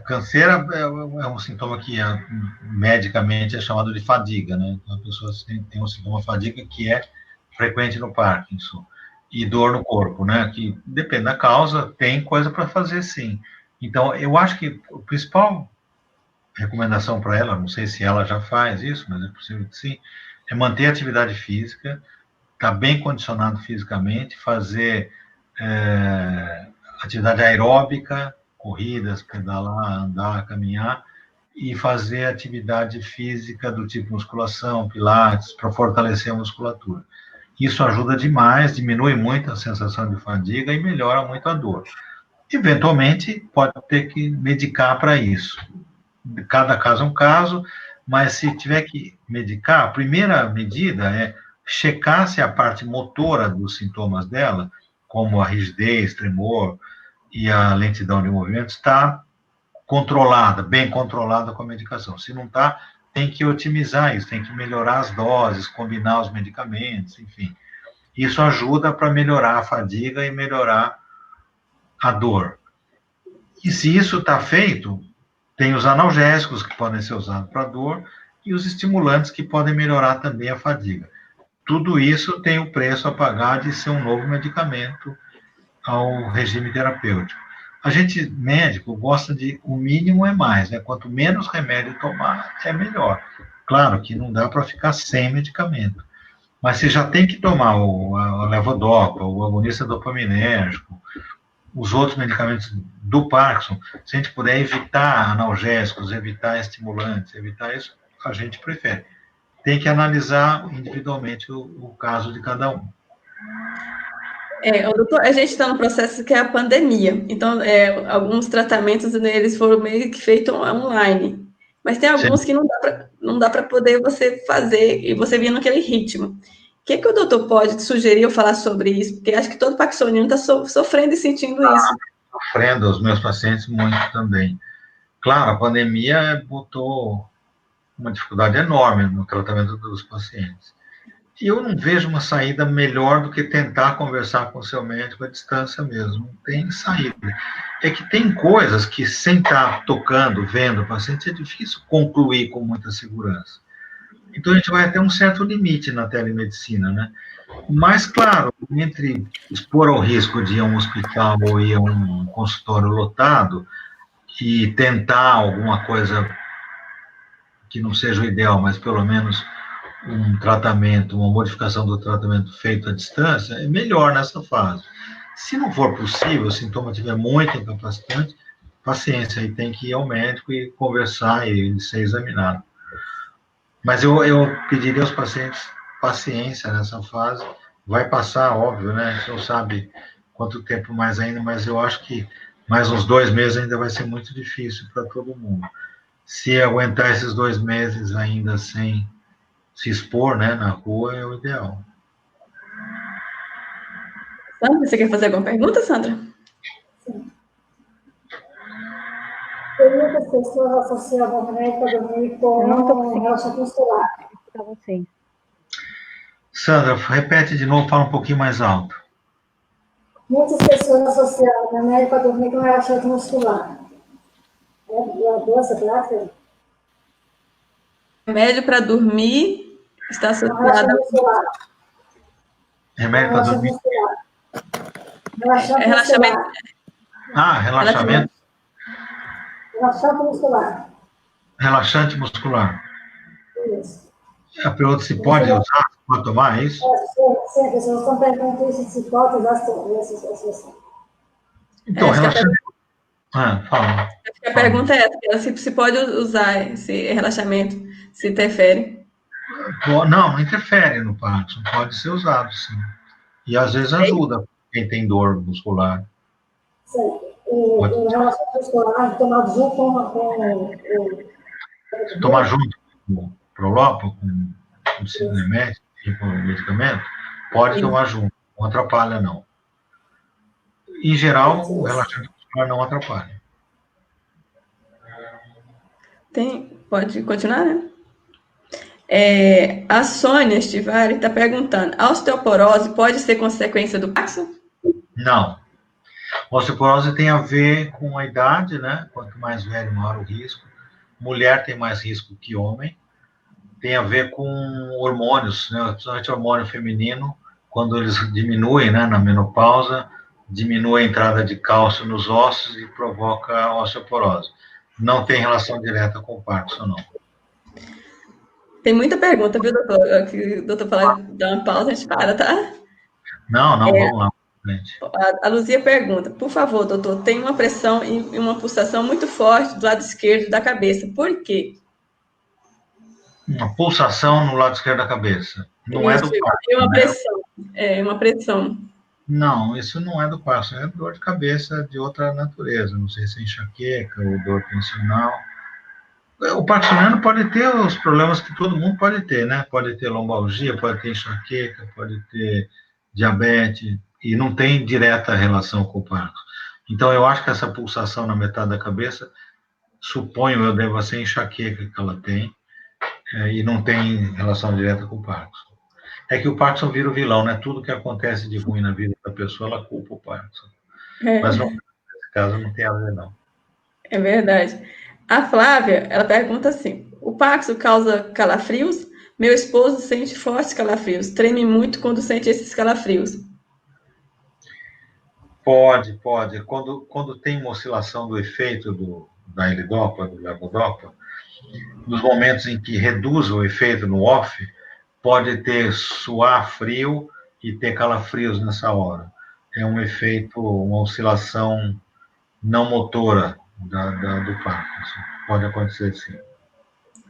Canseira é um sintoma que medicamente é chamado de fadiga, né? Então, a pessoa tem um sintoma fadiga que é frequente no Parkinson. E dor no corpo, né? Que depende da causa, tem coisa para fazer sim. Então, eu acho que a principal recomendação para ela, não sei se ela já faz isso, mas é possível que sim, é manter a atividade física, estar bem condicionado fisicamente, fazer atividade aeróbica, corridas, pedalar, andar, caminhar, e fazer atividade física do tipo musculação, pilates, para fortalecer a musculatura. Isso ajuda demais, diminui muito a sensação de fadiga e melhora muito a dor. Eventualmente, pode ter que medicar para isso. Cada caso é um caso, mas se tiver que medicar, a primeira medida é checar se a parte motora dos sintomas dela, como a rigidez, tremor e a lentidão de movimento, está controlada, bem controlada com a medicação. Se não está, tem que otimizar isso, tem que melhorar as doses, combinar os medicamentos, enfim. Isso ajuda para melhorar a fadiga e melhorar a dor. E se isso está feito, tem os analgésicos que podem ser usados para dor e os estimulantes que podem melhorar também a fadiga. Tudo isso tem o preço a pagar de ser um novo medicamento ao regime terapêutico. A gente, médico, gosta de o mínimo é mais, né? Quanto menos remédio tomar, é melhor. Claro que não dá para ficar sem medicamento, mas você já tem que tomar a levodopa, o agonista dopaminérgico, os outros medicamentos do Parkinson. Se a gente puder evitar analgésicos, evitar estimulantes, evitar isso, a gente prefere. Tem que analisar individualmente o caso de cada um. Doutor, a gente está no processo que é a pandemia, então alguns tratamentos eles foram meio que feitos online, mas tem alguns que não dá para poder você fazer e você vir naquele ritmo. O que o doutor pode sugerir ou falar sobre isso? Porque acho que todo parkinsoniano está sofrendo e sentindo isso. Sofrendo, os meus pacientes muito também. Claro, a pandemia botou uma dificuldade enorme no tratamento dos pacientes. E eu não vejo uma saída melhor do que tentar conversar com o seu médico à distância mesmo. Não tem saída. É que tem coisas que, sem estar tocando, vendo o paciente, é difícil concluir com muita segurança. Então, a gente vai ter um certo limite na telemedicina, né? Mas, claro, entre expor ao risco de ir a um hospital ou ir a um consultório lotado e tentar alguma coisa que não seja o ideal, mas pelo menos um tratamento, uma modificação do tratamento feito à distância, é melhor nessa fase. Se não for possível, o sintoma estiver muito incapacitante, paciência, aí tem que ir ao médico e conversar e ser examinado. Mas eu pediria aos pacientes paciência nessa fase, vai passar, óbvio, né, a gente não sabe quanto tempo mais ainda, mas eu acho que mais uns 2 meses ainda vai ser muito difícil para todo mundo. Se aguentar esses 2 meses ainda sem se expor, né, na rua, é o ideal. Sandra, você quer fazer alguma pergunta, Sandra? Sim. Tem muitas pessoas associadas ao remédio para dormir com Eu não estou conseguindo relaxamento muscular. para vocês. Sandra, repete de novo, fala um pouquinho mais alto. Muitas pessoas associadas ao remédio para dormir com relaxamento muscular. É boa essa prática? Remédio para dormir está associado Relaxamento muscular. Remédio para dormir. Relaxamento relaxamento. muscular. Ah, relaxamento. Relaxamento muscular. Relaxante muscular. Isso. A pergunta se pode usar, pode tomar, é isso? Sim, as pessoas estão perguntando isso, se pode usar essas. Então, relaxante... fala. A pergunta é essa, se pode usar esse relaxamento, se interfere. Não interfere no Parkinson, pode ser usado, sim. E às vezes ajuda quem tem dor muscular. Sim. O relaxamento muscular tomado junto com tomar junto com o Prolopa, com o remédio, com o medicamento, pode tomar junto, não atrapalha, não. Em geral, o relaxamento muscular não atrapalha. Pode continuar, né? A Sônia Stivari está perguntando, a osteoporose pode ser consequência do Parkinson? Não. A osteoporose tem a ver com a idade, né? Quanto mais velho, maior o risco. Mulher tem mais risco que homem. Tem a ver com hormônios, né? Principalmente hormônio feminino, quando eles diminuem, né, na menopausa, diminui a entrada de cálcio nos ossos e provoca osteoporose. Não tem relação direta com o Parkinson, não. Tem muita pergunta, viu, doutor? O doutor falar, dá uma pausa, a gente para, tá? Não, vamos lá. Gente. A Luzia pergunta, por favor, doutor, tem uma pressão e uma pulsação muito forte do lado esquerdo da cabeça. Por quê? Uma pulsação no lado esquerdo da cabeça. Não é do Parkinson. É uma pressão. É uma pressão. Não, isso não é do Parkinson, é dor de cabeça de outra natureza. Não sei se é enxaqueca ou dor tensional. O parkinsoniano pode ter os problemas que todo mundo pode ter, né? Pode ter lombalgia, pode ter enxaqueca, pode ter diabetes, e não tem direta relação com o Parkinson. Então, eu acho que essa pulsação na metade da cabeça, suponho eu, deva ser enxaqueca que ela tem, e não tem relação direta com o Parkinson. É que o Parkinson vira o vilão, né? Tudo que acontece de ruim na vida da pessoa, ela culpa o Parkinson. Mas não, nesse caso não tem a ver, não. É verdade. A Flávia, ela pergunta assim, o Parkinson causa calafrios? Meu esposo sente fortes calafrios, treme muito quando sente esses calafrios. Pode. Quando tem uma oscilação do efeito da L-Dopa, do levodopa, nos momentos em que reduz o efeito no off, pode ter suar frio e ter calafrios nessa hora. É um efeito, uma oscilação não motora do Parkinson. Pode acontecer, sim.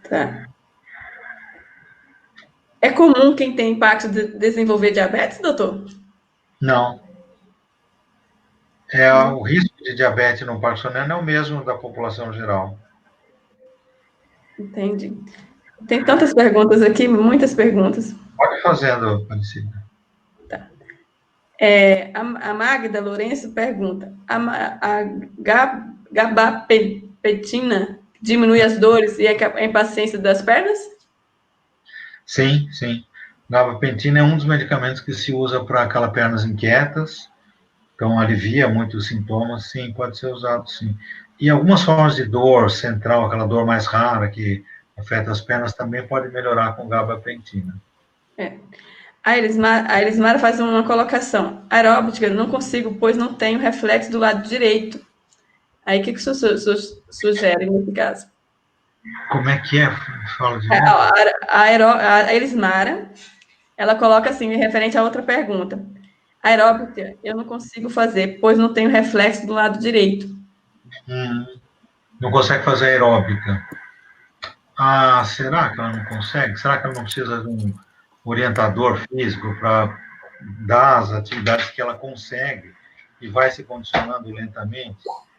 Tá. É comum quem tem Parkinson desenvolver diabetes, doutor? Não. O risco de diabetes no parkinsoniano é o mesmo da população geral. Entendi. Tem tantas perguntas aqui, muitas perguntas. Pode fazendo, Aparecida. Tá. A Magda Lourenço pergunta, a gabapentina diminui as dores e a impaciência das pernas? Sim. Gabapentina é um dos medicamentos que se usa para aquelas pernas inquietas, então alivia muito os sintomas, sim, pode ser usado, sim. E algumas formas de dor central, aquela dor mais rara que afeta as pernas, também pode melhorar com gabapentina. A Elismara faz uma colocação. Aeróbica, não consigo, pois não tenho reflexo do lado direito. Aí, o que você sugere nesse caso? Como é que é? Fala de novo. A Elismara, ela coloca assim, referente a outra pergunta. Aeróbica, eu não consigo fazer, pois não tenho reflexo do lado direito. Não consegue fazer aeróbica. Será que ela não consegue? Será que ela não precisa de um orientador físico para dar as atividades que ela consegue e vai se condicionando lentamente?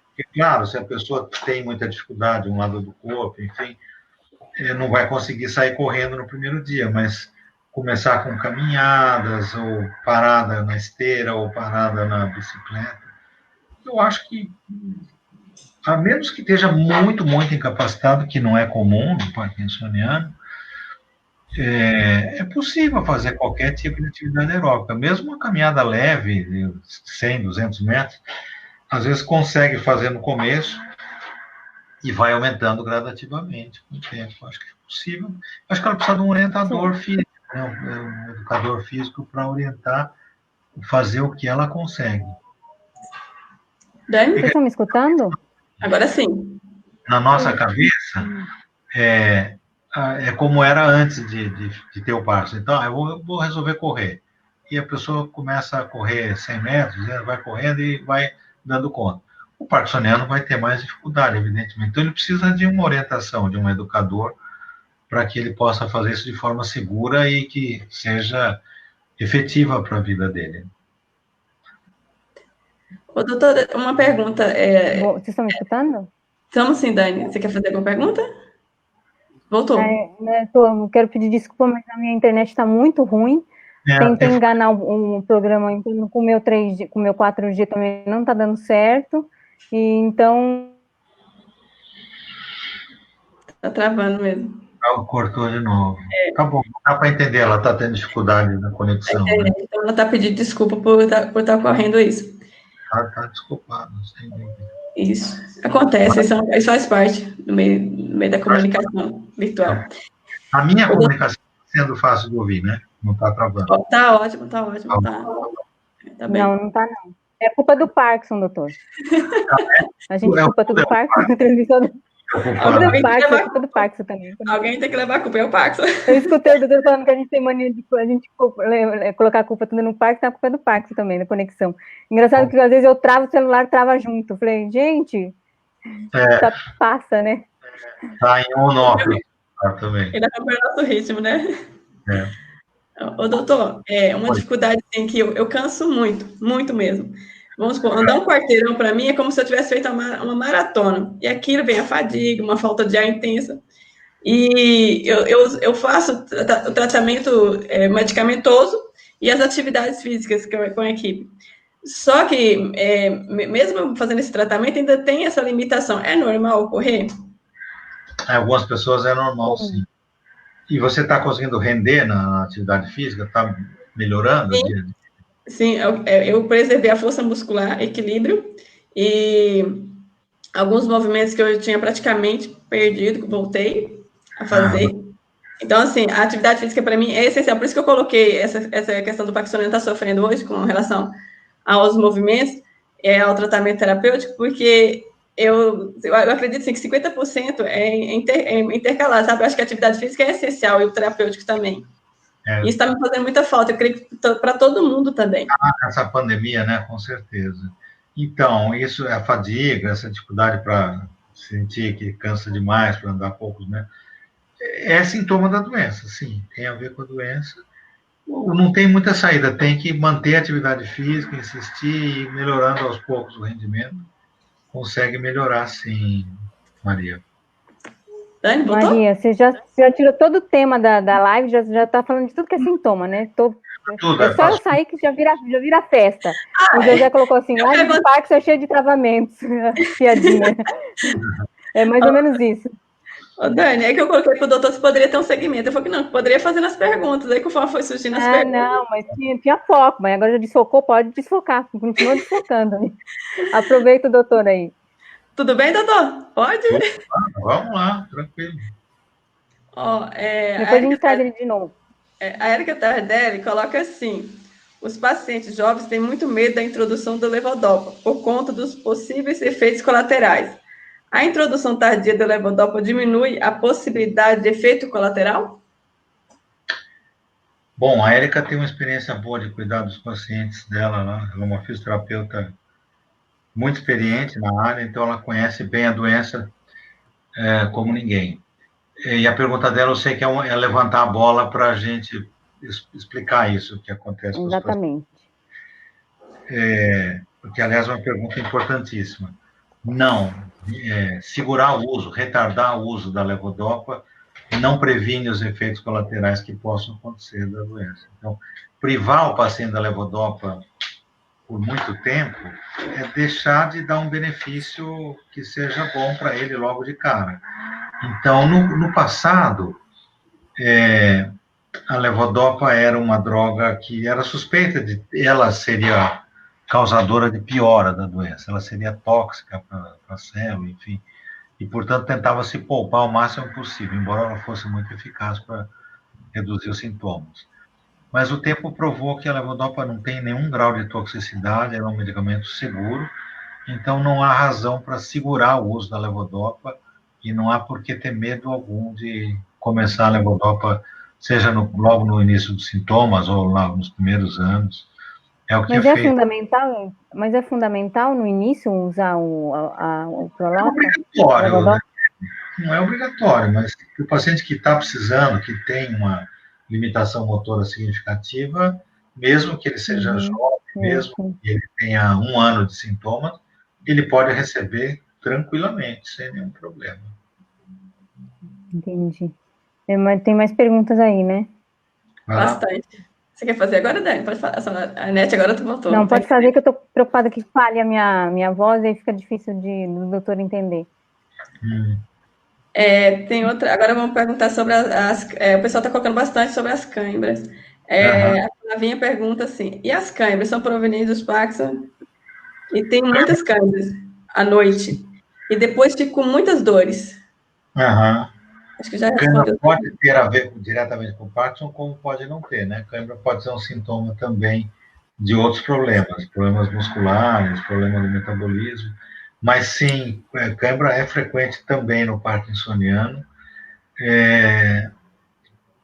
Porque, claro, se a pessoa tem muita dificuldade de um lado do corpo, enfim, não vai conseguir sair correndo no primeiro dia, mas começar com caminhadas, ou parada na esteira, ou parada na bicicleta. Eu acho que, a menos que esteja muito, muito incapacitado, que não é comum no parkinsoniano, é possível fazer qualquer tipo de atividade aeróbica, mesmo uma caminhada leve, de 100, 200 metros, às vezes consegue fazer no começo e vai aumentando gradativamente com o tempo. Acho que é possível. Acho que ela precisa de um orientador físico, né? Um educador físico para orientar, fazer o que ela consegue. Dani? Vocês estão me escutando? Agora sim. Na nossa cabeça, é como era antes de ter o Parkinson. Então, eu vou resolver correr. E a pessoa começa a correr 100 metros, vai correndo e vai dando conta. O parkinsoniano vai ter mais dificuldade, evidentemente. Então, ele precisa de uma orientação, de um educador, para que ele possa fazer isso de forma segura e que seja efetiva para a vida dele. Ô, doutora, uma pergunta. Vocês estão me escutando? Estamos sim, Dani. Você quer fazer alguma pergunta? Voltou. Eu quero pedir desculpa, mas a minha internet está muito ruim. Tentei enganar um programa com o meu 3G, com o meu 4G também não está dando certo. E então. Está travando mesmo. Cortou de novo. Tá bom, não dá para entender, ela está tendo dificuldade na conexão. Né? Então, ela está pedindo desculpa por estar ocorrendo isso. Tá desculpado, sem dúvida. Isso. Acontece, isso faz parte do meio da comunicação virtual. A minha comunicação está sendo fácil de ouvir, né? Não está travando. Tá ótimo. Tá bem. Não está não. É culpa do Parkinson, doutor. A gente culpa tudo do Parkinson, transmissão do Parkinson, é culpa do Parkinson também. Alguém tem que levar a culpa, é o Parkinson. Eu escutei o doutor falando que a gente tem mania de colocar a culpa tudo no Parkinson, a culpa é do Parkinson também, da conexão. Engraçado que às vezes eu travo o celular, trava junto. Eu falei, gente, passa, né? Tá em on-off também. Ele acompanha o nosso ritmo, né? Ô, doutor, uma dificuldade assim, que eu canso muito mesmo. Vamos supor, andar um quarteirão para mim é como se eu tivesse feito uma maratona. E aquilo vem a fadiga, uma falta de ar intensa. E eu faço o tratamento medicamentoso e as atividades físicas com a equipe. Só que, mesmo fazendo esse tratamento, ainda tem essa limitação. É normal ocorrer? Algumas pessoas é normal, sim. E você está conseguindo render na atividade física? Está melhorando? Sim, eu preservei a força muscular, equilíbrio, e alguns movimentos que eu tinha praticamente perdido, voltei a fazer. Então, assim, a atividade física para mim é essencial. Por isso que eu coloquei essa questão do parkinsoniano estar sofrendo hoje com relação aos movimentos, ao tratamento terapêutico, porque eu acredito assim, que 50% é intercalado, sabe? Eu acho que a atividade física é essencial e o terapêutico também. Isso está me fazendo muita falta, eu creio que para todo mundo também. Essa pandemia, né? Com certeza. Então, isso é a fadiga, essa dificuldade para sentir que cansa demais, para andar poucos, né? É sintoma da doença, sim, tem a ver com a doença. Não tem muita saída, tem que manter a atividade física, insistir e ir melhorando aos poucos o rendimento. Consegue melhorar, sim, Maria. Dani, Maria, você já tirou todo o tema da live, já está falando de tudo que é sintoma, né? É só eu sair que já vira festa. O José colocou assim, live do Parkinson é cheio de travamentos. Piadinha. É mais ou menos isso. Dani, é que eu coloquei para o doutor se poderia ter um segmento. Eu falei que não, poderia fazer nas perguntas. Aí conforme foi surgindo as perguntas. Não, mas tinha foco, mas agora já desfocou, pode desfocar. Continua desfocando. Né? Aproveita o doutor aí. Tudo bem, doutor? Pode? Vamos lá, tranquilo. Depois a gente traz ele de novo. A Érica Tardelli coloca assim: os pacientes jovens têm muito medo da introdução do levodopa, por conta dos possíveis efeitos colaterais. A introdução tardia do levodopa diminui a possibilidade de efeito colateral? Bom, a Érica tem uma experiência boa de cuidar dos pacientes dela, né? Ela é uma fisioterapeuta muito experiente na área, então ela conhece bem a doença como ninguém. E a pergunta dela, eu sei que é levantar a bola para a gente explicar isso, o que acontece com os pacientes. Exatamente. Porque, aliás, é uma pergunta importantíssima. Não, segurar o uso, retardar o uso da levodopa não previne os efeitos colaterais que possam acontecer da doença. Então, privar o paciente da levodopa por muito tempo é deixar de dar um benefício que seja bom para ele logo de cara. Então, no passado, a levodopa era uma droga que era suspeita de ela seria causadora de piora da doença, ela seria tóxica para a célula, enfim, e, portanto, tentava se poupar o máximo possível, embora ela fosse muito eficaz para reduzir os sintomas. Mas o tempo provou que a levodopa não tem nenhum grau de toxicidade, é um medicamento seguro, então não há razão para segurar o uso da levodopa e não há por que ter medo algum de começar a levodopa, seja logo no início dos sintomas ou lá nos primeiros anos. É o que Mas é é feito. fundamental, mas é fundamental no início usar o Proloca? É obrigatório, né? Não é obrigatório, mas o paciente que está precisando, que tem uma limitação motora significativa, mesmo que ele seja jovem, mesmo que ele tenha 1 ano de sintomas, ele pode receber tranquilamente, sem nenhum problema. Entendi. Tem mais perguntas aí, né? Bastante. Você quer fazer agora, Dani? Pode falar. A Nete agora tu voltou. Não, pode fazer, que eu estou preocupada que falhe a minha voz e aí fica difícil do doutor entender. Tem outra. Agora vamos perguntar sobre o pessoal está colocando bastante sobre as câimbras. A Flavinha pergunta assim: e as câimbras são provenientes dos Parkinson? E tem muitas câimbras à noite. E depois fico com muitas dores. Acho que já respondeu. Câimbra pode ter a ver diretamente com Parkinson, como pode não ter, né? Câimbra pode ser um sintoma também de outros problemas musculares, problemas do metabolismo. Mas sim, câimbra é frequente também no parkinsoniano.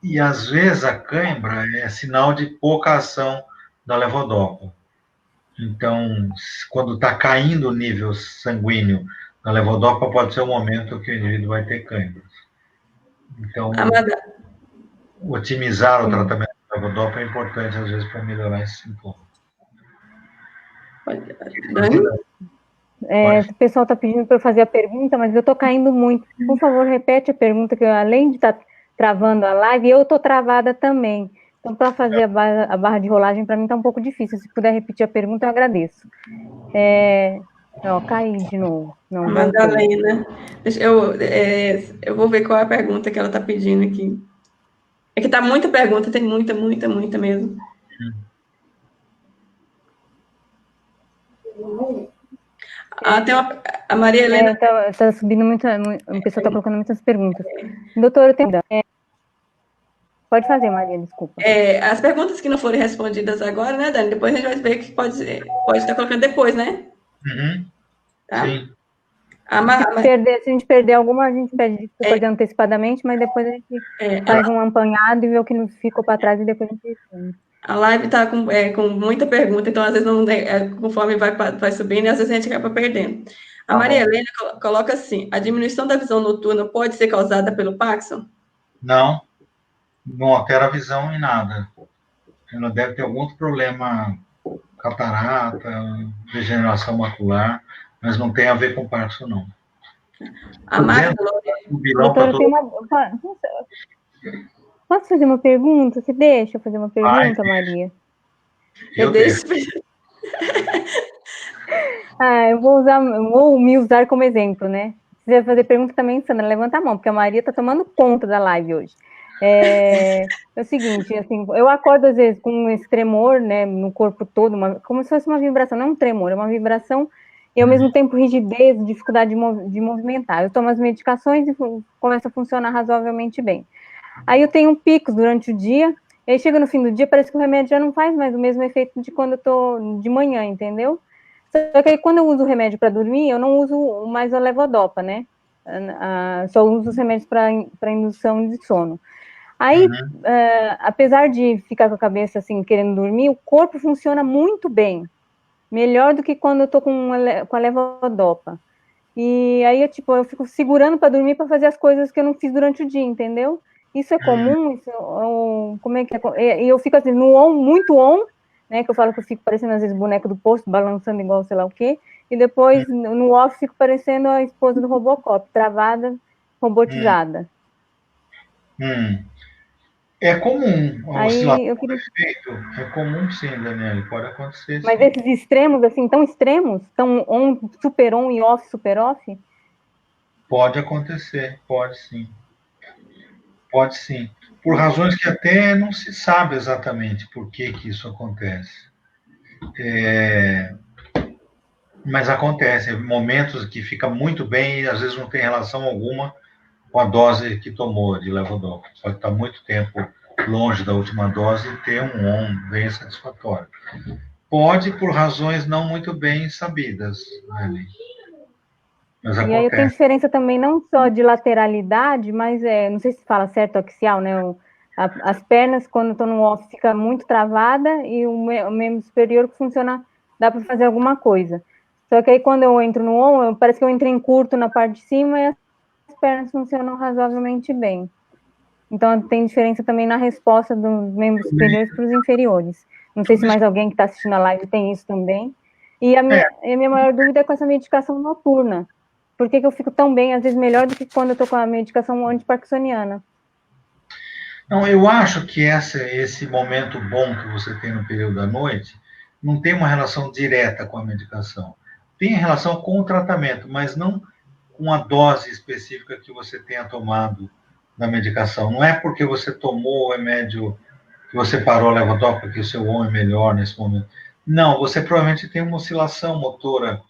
E às vezes a câimbra é sinal de pouca ação da levodopa. Então, quando está caindo o nível sanguíneo da levodopa, pode ser o momento que o indivíduo vai ter câimbras. Então, otimizar o tratamento da levodopa é importante, às vezes, para melhorar esse sintoma. O pessoal está pedindo para eu fazer a pergunta, mas eu estou caindo muito. Por favor, repete a pergunta, que eu, além de estar travando a live, eu estou travada também. Então, para fazer a barra de rolagem, para mim está um pouco difícil. Se puder repetir a pergunta, eu agradeço. Caí de novo. Não, Madalena, eu vou ver qual é a pergunta que ela está pedindo aqui. É que está muita pergunta, tem muita mesmo. A Maria Helena... Está subindo muito, o pessoal está colocando muitas perguntas. Doutor, eu tenho... Pode fazer, Maria, desculpa. As perguntas que não forem respondidas agora, né, Dani? Depois a gente vai ver que pode estar colocando depois, né? Tá? Sim. Se a gente perder alguma, a gente pede desculpa antecipadamente, mas depois a gente faz um apanhado e vê o que não ficou para trás e depois a gente responde. A live está com muita pergunta, então às vezes não, conforme vai subindo, às vezes a gente acaba perdendo. A Maria Helena coloca assim: a diminuição da visão noturna pode ser causada pelo Parkinson? Não altera a visão em nada. Ela deve ter algum outro problema, catarata, degeneração macular, mas não tem a ver com Parkinson, não. A Magda... Posso fazer uma pergunta? Você deixa eu fazer uma pergunta, Maria? Eu deixo. Eu vou me usar como exemplo, né? Se você vai fazer pergunta também, Sandra, levanta a mão, porque a Maria está tomando conta da live hoje. É o seguinte, assim, eu acordo às vezes com esse tremor, né, no corpo todo, como se fosse uma vibração, não um tremor, é uma vibração, e ao mesmo tempo rigidez, dificuldade de movimentar. Eu tomo as medicações e começa a funcionar razoavelmente bem. Aí eu tenho picos durante o dia, e aí chega no fim do dia, parece que o remédio já não faz mais o mesmo efeito de quando eu tô de manhã, entendeu? Só que aí quando eu uso o remédio para dormir, eu não uso mais a levodopa, né? Só uso os remédios para indução de sono. Aí, apesar de ficar com a cabeça assim, querendo dormir, o corpo funciona muito bem. Melhor do que quando eu tô com a levodopa. E aí, eu fico segurando para dormir para fazer as coisas que eu não fiz durante o dia, entendeu? Isso é comum? Como é que é? E eu fico assim, no on, muito on, né? Que eu falo que eu fico parecendo, às vezes, boneco do posto, balançando igual sei lá o quê. E depois, no off, fico parecendo a esposa do Robocop, travada, robotizada. É comum, Aí eu queria... efeito, é comum sim, Daniele, pode acontecer Mas sim. esses extremos, assim, tão extremos, tão on, super on e off, super off? Pode acontecer, pode sim. Pode sim. Por razões que até não se sabe exatamente por que que isso acontece. Mas acontece, momentos que fica muito bem e às vezes não tem relação alguma com a dose que tomou de levodopa. Pode estar muito tempo longe da última dose e ter um ON bem satisfatório. Pode por razões não muito bem sabidas, né? Mas E aí tem acontece. diferença também não só de lateralidade, mas não sei se fala certo axial, né? As pernas, quando estão no off, fica muito travada e o membro superior funciona, dá para fazer alguma coisa. Só que aí quando eu entro no on, parece que eu entrei em curto na parte de cima e as pernas funcionam razoavelmente bem. Então tem diferença também na resposta dos membros superiores para os inferiores. Não sei se mais alguém que está assistindo a live tem isso também. E a minha maior dúvida é com essa medicação noturna. Por que eu fico tão bem, às vezes melhor do que quando eu estou com a medicação antiparkinsoniana? Não, eu acho que esse momento bom que você tem no período da noite não tem uma relação direta com a medicação. Tem relação com o tratamento, mas não com a dose específica que você tenha tomado da medicação. Não é porque você tomou o remédio que você parou a levodopa que o seu ON é melhor nesse momento. Não, você provavelmente tem uma oscilação motora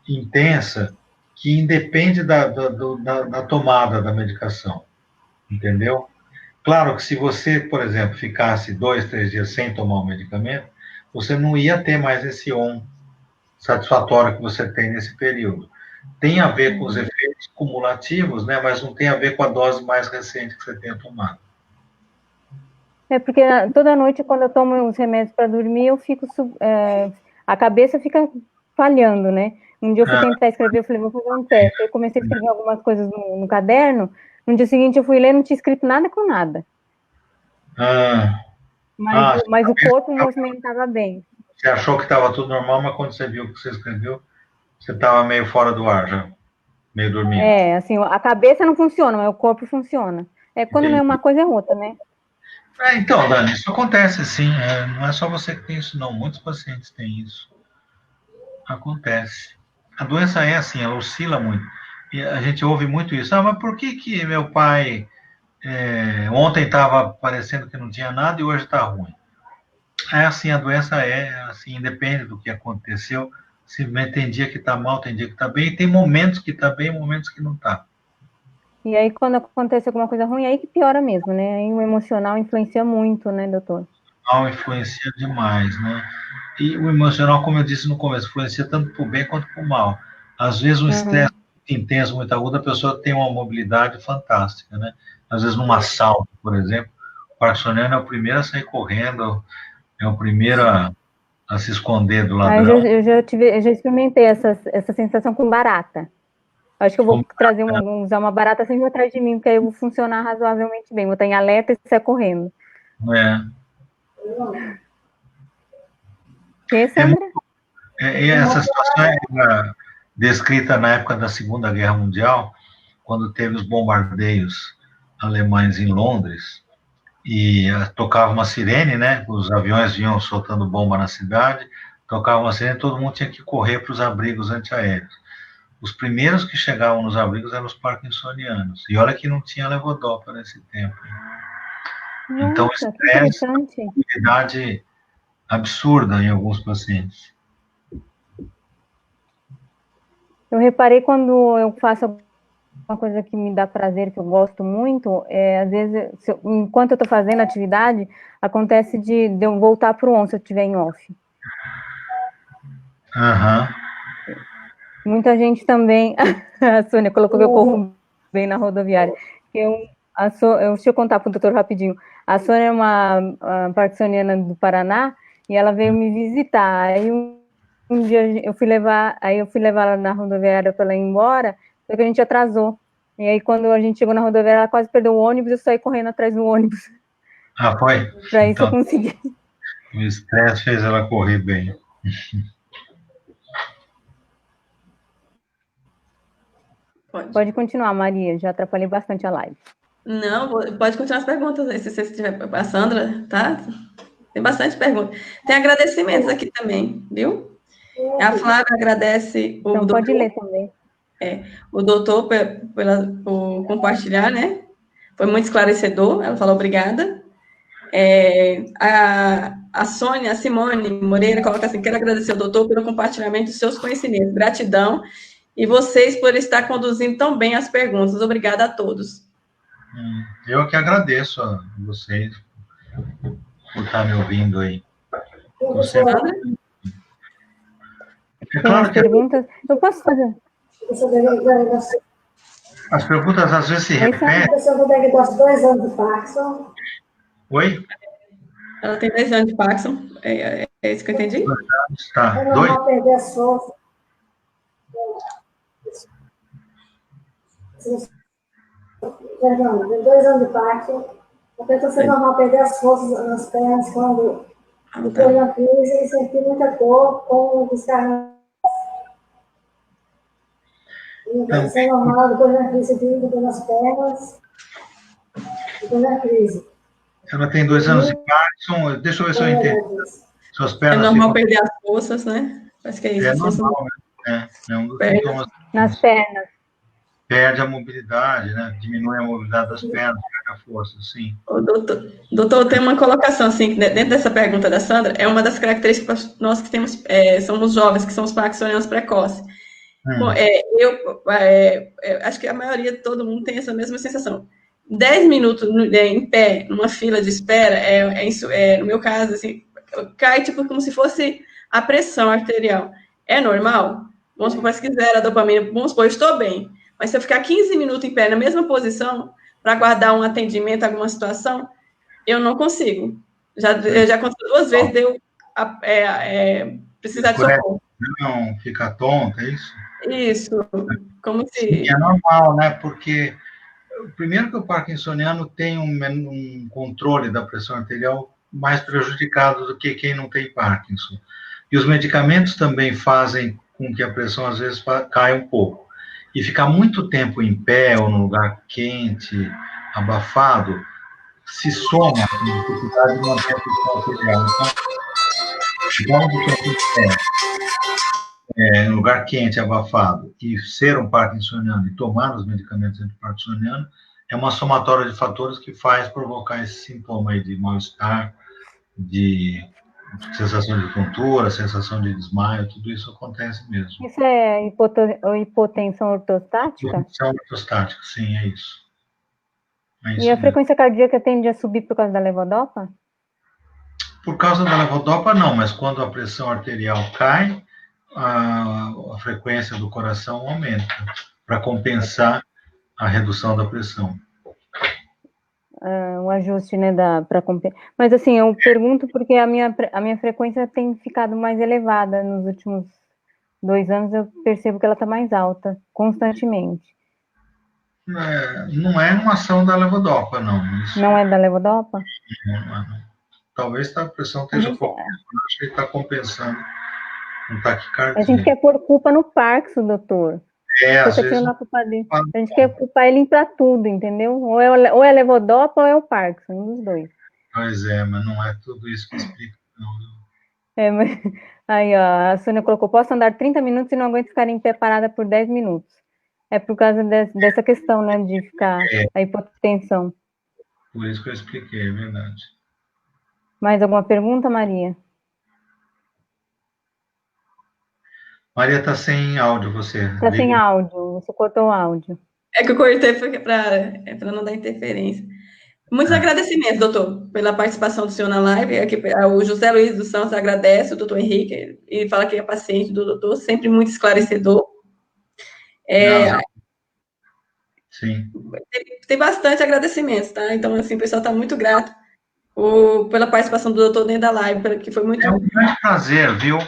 intensa que independe da tomada da medicação, entendeu? Claro que se você, por exemplo, ficasse 2, 3 dias sem tomar o medicamento, você não ia ter mais esse ON satisfatório que você tem nesse período. Tem a ver com os efeitos cumulativos, né, mas não tem a ver com a dose mais recente que você tenha tomado. É porque toda noite, quando eu tomo os remédios para dormir, eu fico... a cabeça fica falhando, né? Um dia eu fui tentar escrever, eu falei, vou fazer um teste. Eu comecei a escrever algumas coisas no caderno, no dia seguinte eu fui ler, não tinha escrito nada com nada. Mas o corpo movimentava bem. Você achou que estava tudo normal, mas quando você viu o que você escreveu, você estava meio fora do ar já, meio dormindo. Assim, a cabeça não funciona, mas o corpo funciona. Quando Entendi. não é uma coisa, é outra, né? Então, Dani, isso acontece sim. Não é só você que tem isso, não. Muitos pacientes têm isso. Acontece. A doença é assim, ela oscila muito. E a gente ouve muito isso. Mas por que meu pai ontem estava parecendo que não tinha nada e hoje está ruim? É assim, a doença é assim, independe do que aconteceu. Simplesmente tem dia que está mal, tem dia que está bem, e tem momentos que está bem, momentos que não está. E aí, quando acontece alguma coisa ruim, aí que piora mesmo, né? Aí o emocional influencia muito, né, doutor? O influencia demais, né? E o emocional, como eu disse no começo, influencia tanto para o bem quanto para o mal. Às vezes, um estresse muito intenso, muito agudo, a pessoa tem uma mobilidade fantástica, né? Às vezes, num assalto, por exemplo, o parkinsoniano é o primeiro a sair correndo, é o primeiro a se esconder do ladrão. Eu já experimentei essa sensação com barata. Acho que eu vou usar uma barata sempre atrás de mim, porque aí eu vou funcionar razoavelmente bem. Vou estar em alerta e sair correndo. Sandra? E essa situação é descrita na época da Segunda Guerra Mundial, quando teve os bombardeios alemães em Londres, e tocava uma sirene, né? Os aviões vinham soltando bomba na cidade, tocava uma sirene, todo mundo tinha que correr para os abrigos antiaéreos. Os primeiros que chegavam nos abrigos eram os parkinsonianos. E olha que não tinha levodopa nesse tempo. Nossa, então, o estresse é uma possibilidade absurda em alguns pacientes. Eu reparei quando eu faço uma coisa que me dá prazer, que eu gosto muito, às vezes, enquanto eu estou fazendo atividade, acontece de eu voltar para o on, se eu estiver em off. Muita gente também... A Sônia colocou que eu corro bem na rodoviária. Deixa eu contar para o doutor rapidinho. A Sônia é uma parkinsoniana do Paraná, e ela veio me visitar. Aí um dia eu fui levar ela na rodoviária para ela ir embora, só que a gente atrasou. E aí, quando a gente chegou na rodoviária, ela quase perdeu o ônibus, eu saí correndo atrás do ônibus. Foi? Para isso eu consegui. O estresse fez ela correr bem. Pode continuar, Maria, já atrapalhei bastante a live. Não, pode continuar as perguntas aí, se você tiver. A Sandra, tá? Tem bastante perguntas. Tem agradecimentos aqui também, viu? A Flávia agradece o Então, doutor, pode ler também. o doutor por compartilhar, né? Foi muito esclarecedor, ela falou obrigada. A Sônia, a Simone Moreira coloca assim, quero agradecer ao doutor pelo compartilhamento dos seus conhecimentos, gratidão, e vocês por estar conduzindo tão bem as perguntas, obrigada a todos. Eu que agradeço a vocês por estar me ouvindo aí. Você... É claro que perguntas, eu posso fazer. As perguntas às vezes se repetem. A pessoa do diagnóstico 2 anos de Parkinson. Oi? Ela tem 10 anos de Parkinson, é isso que eu entendi? 2 anos, tá. É normal perder as forças. 2 anos de Parkinson. A pessoa é normal perder as forças nas pernas quando depois da crise e sentir muita dor com descarga. Isso é normal depois da crise de dor nas pernas. Depois da crise. Ela tem 2 anos de Parkinson. Deixa eu ver se eu entendo. Suas pernas normal perder as forças, né? Acho que é isso. É normal, né? É um dos sintomas. Nas pernas. Perde a mobilidade, né? Diminui a mobilidade das pernas, perde a força, sim. Doutor, tem uma colocação, assim, dentro dessa pergunta da Sandra, é uma das características nós que temos, somos jovens, que somos parkinsonianos precoces. Bom, eu acho que a maioria de todo mundo tem essa mesma sensação. 10 minutos em pé, numa fila de espera, no meu caso, assim, cai tipo como se fosse a pressão arterial. É normal? Vamos supor, se quiser a dopamina, vamos supor, eu estou bem. Mas se eu ficar 15 minutos em pé na mesma posição, para aguardar um atendimento, alguma situação, eu não consigo. Já aconteceu 2 vezes de eu precisar de socorro. Não fica tonta, é isso? Isso, como se... Sim, é normal, né? Porque, primeiro que o parkinsoniano tem um controle da pressão arterial mais prejudicado do que quem não tem Parkinson. E os medicamentos também fazem com que a pressão, às vezes, caia um pouco. E ficar muito tempo em pé ou num lugar quente, abafado, se soma com a dificuldade de manter a pressão arterial. Então, de tempo em pé, em lugar quente, abafado, e ser um parkinsoniano e tomar os medicamentos antiparkinsonianos, é uma somatória de fatores que faz provocar esse sintoma aí de mal-estar, de sensação de tontura, sensação de desmaio, tudo isso acontece mesmo. Isso é hipotensão ortostática? Hipotensão ortostática, sim, é isso. E a frequência cardíaca tende a subir por causa da levodopa? Por causa da levodopa, não, mas quando a pressão arterial cai, a frequência do coração aumenta, para compensar a redução da pressão. O ajuste, né, para compensar. Mas, assim, eu pergunto porque a minha frequência tem ficado mais elevada nos últimos 2 anos, eu percebo que ela está mais alta, constantemente. Não é uma ação da levodopa, não. Isso não é da levodopa? Não. Talvez a pressão esteja um pouco, acho que ele está compensando um taquicardia. A gente quer pôr culpa no Parkinson, doutor. Às vezes... A gente quer culpar ele para tudo, entendeu? Ou é levodopa ou é o Parkinson, um dos dois. Pois é, mas não é tudo isso que explica, não. Mas... Aí, ó, a Sônia colocou, posso andar 30 minutos e não aguento ficar em pé parada por 10 minutos. É por causa dessa questão, né, de ficar a hipotensão. Por isso que eu expliquei, é verdade. Mais alguma pergunta, Maria? Maria, está sem áudio, você. Está sem áudio, você cortou o áudio. É que eu cortei para não dar interferência. Muitos agradecimentos, doutor, pela participação do senhor na live. Aqui, o José Luiz dos Santos agradece, o doutor Henrique, e fala que é paciente do doutor, sempre muito esclarecedor. Sim. Tem bastante agradecimentos, tá? Então, assim, o pessoal está muito grato pela participação do doutor dentro da live, que foi muito... É um grande prazer, viu?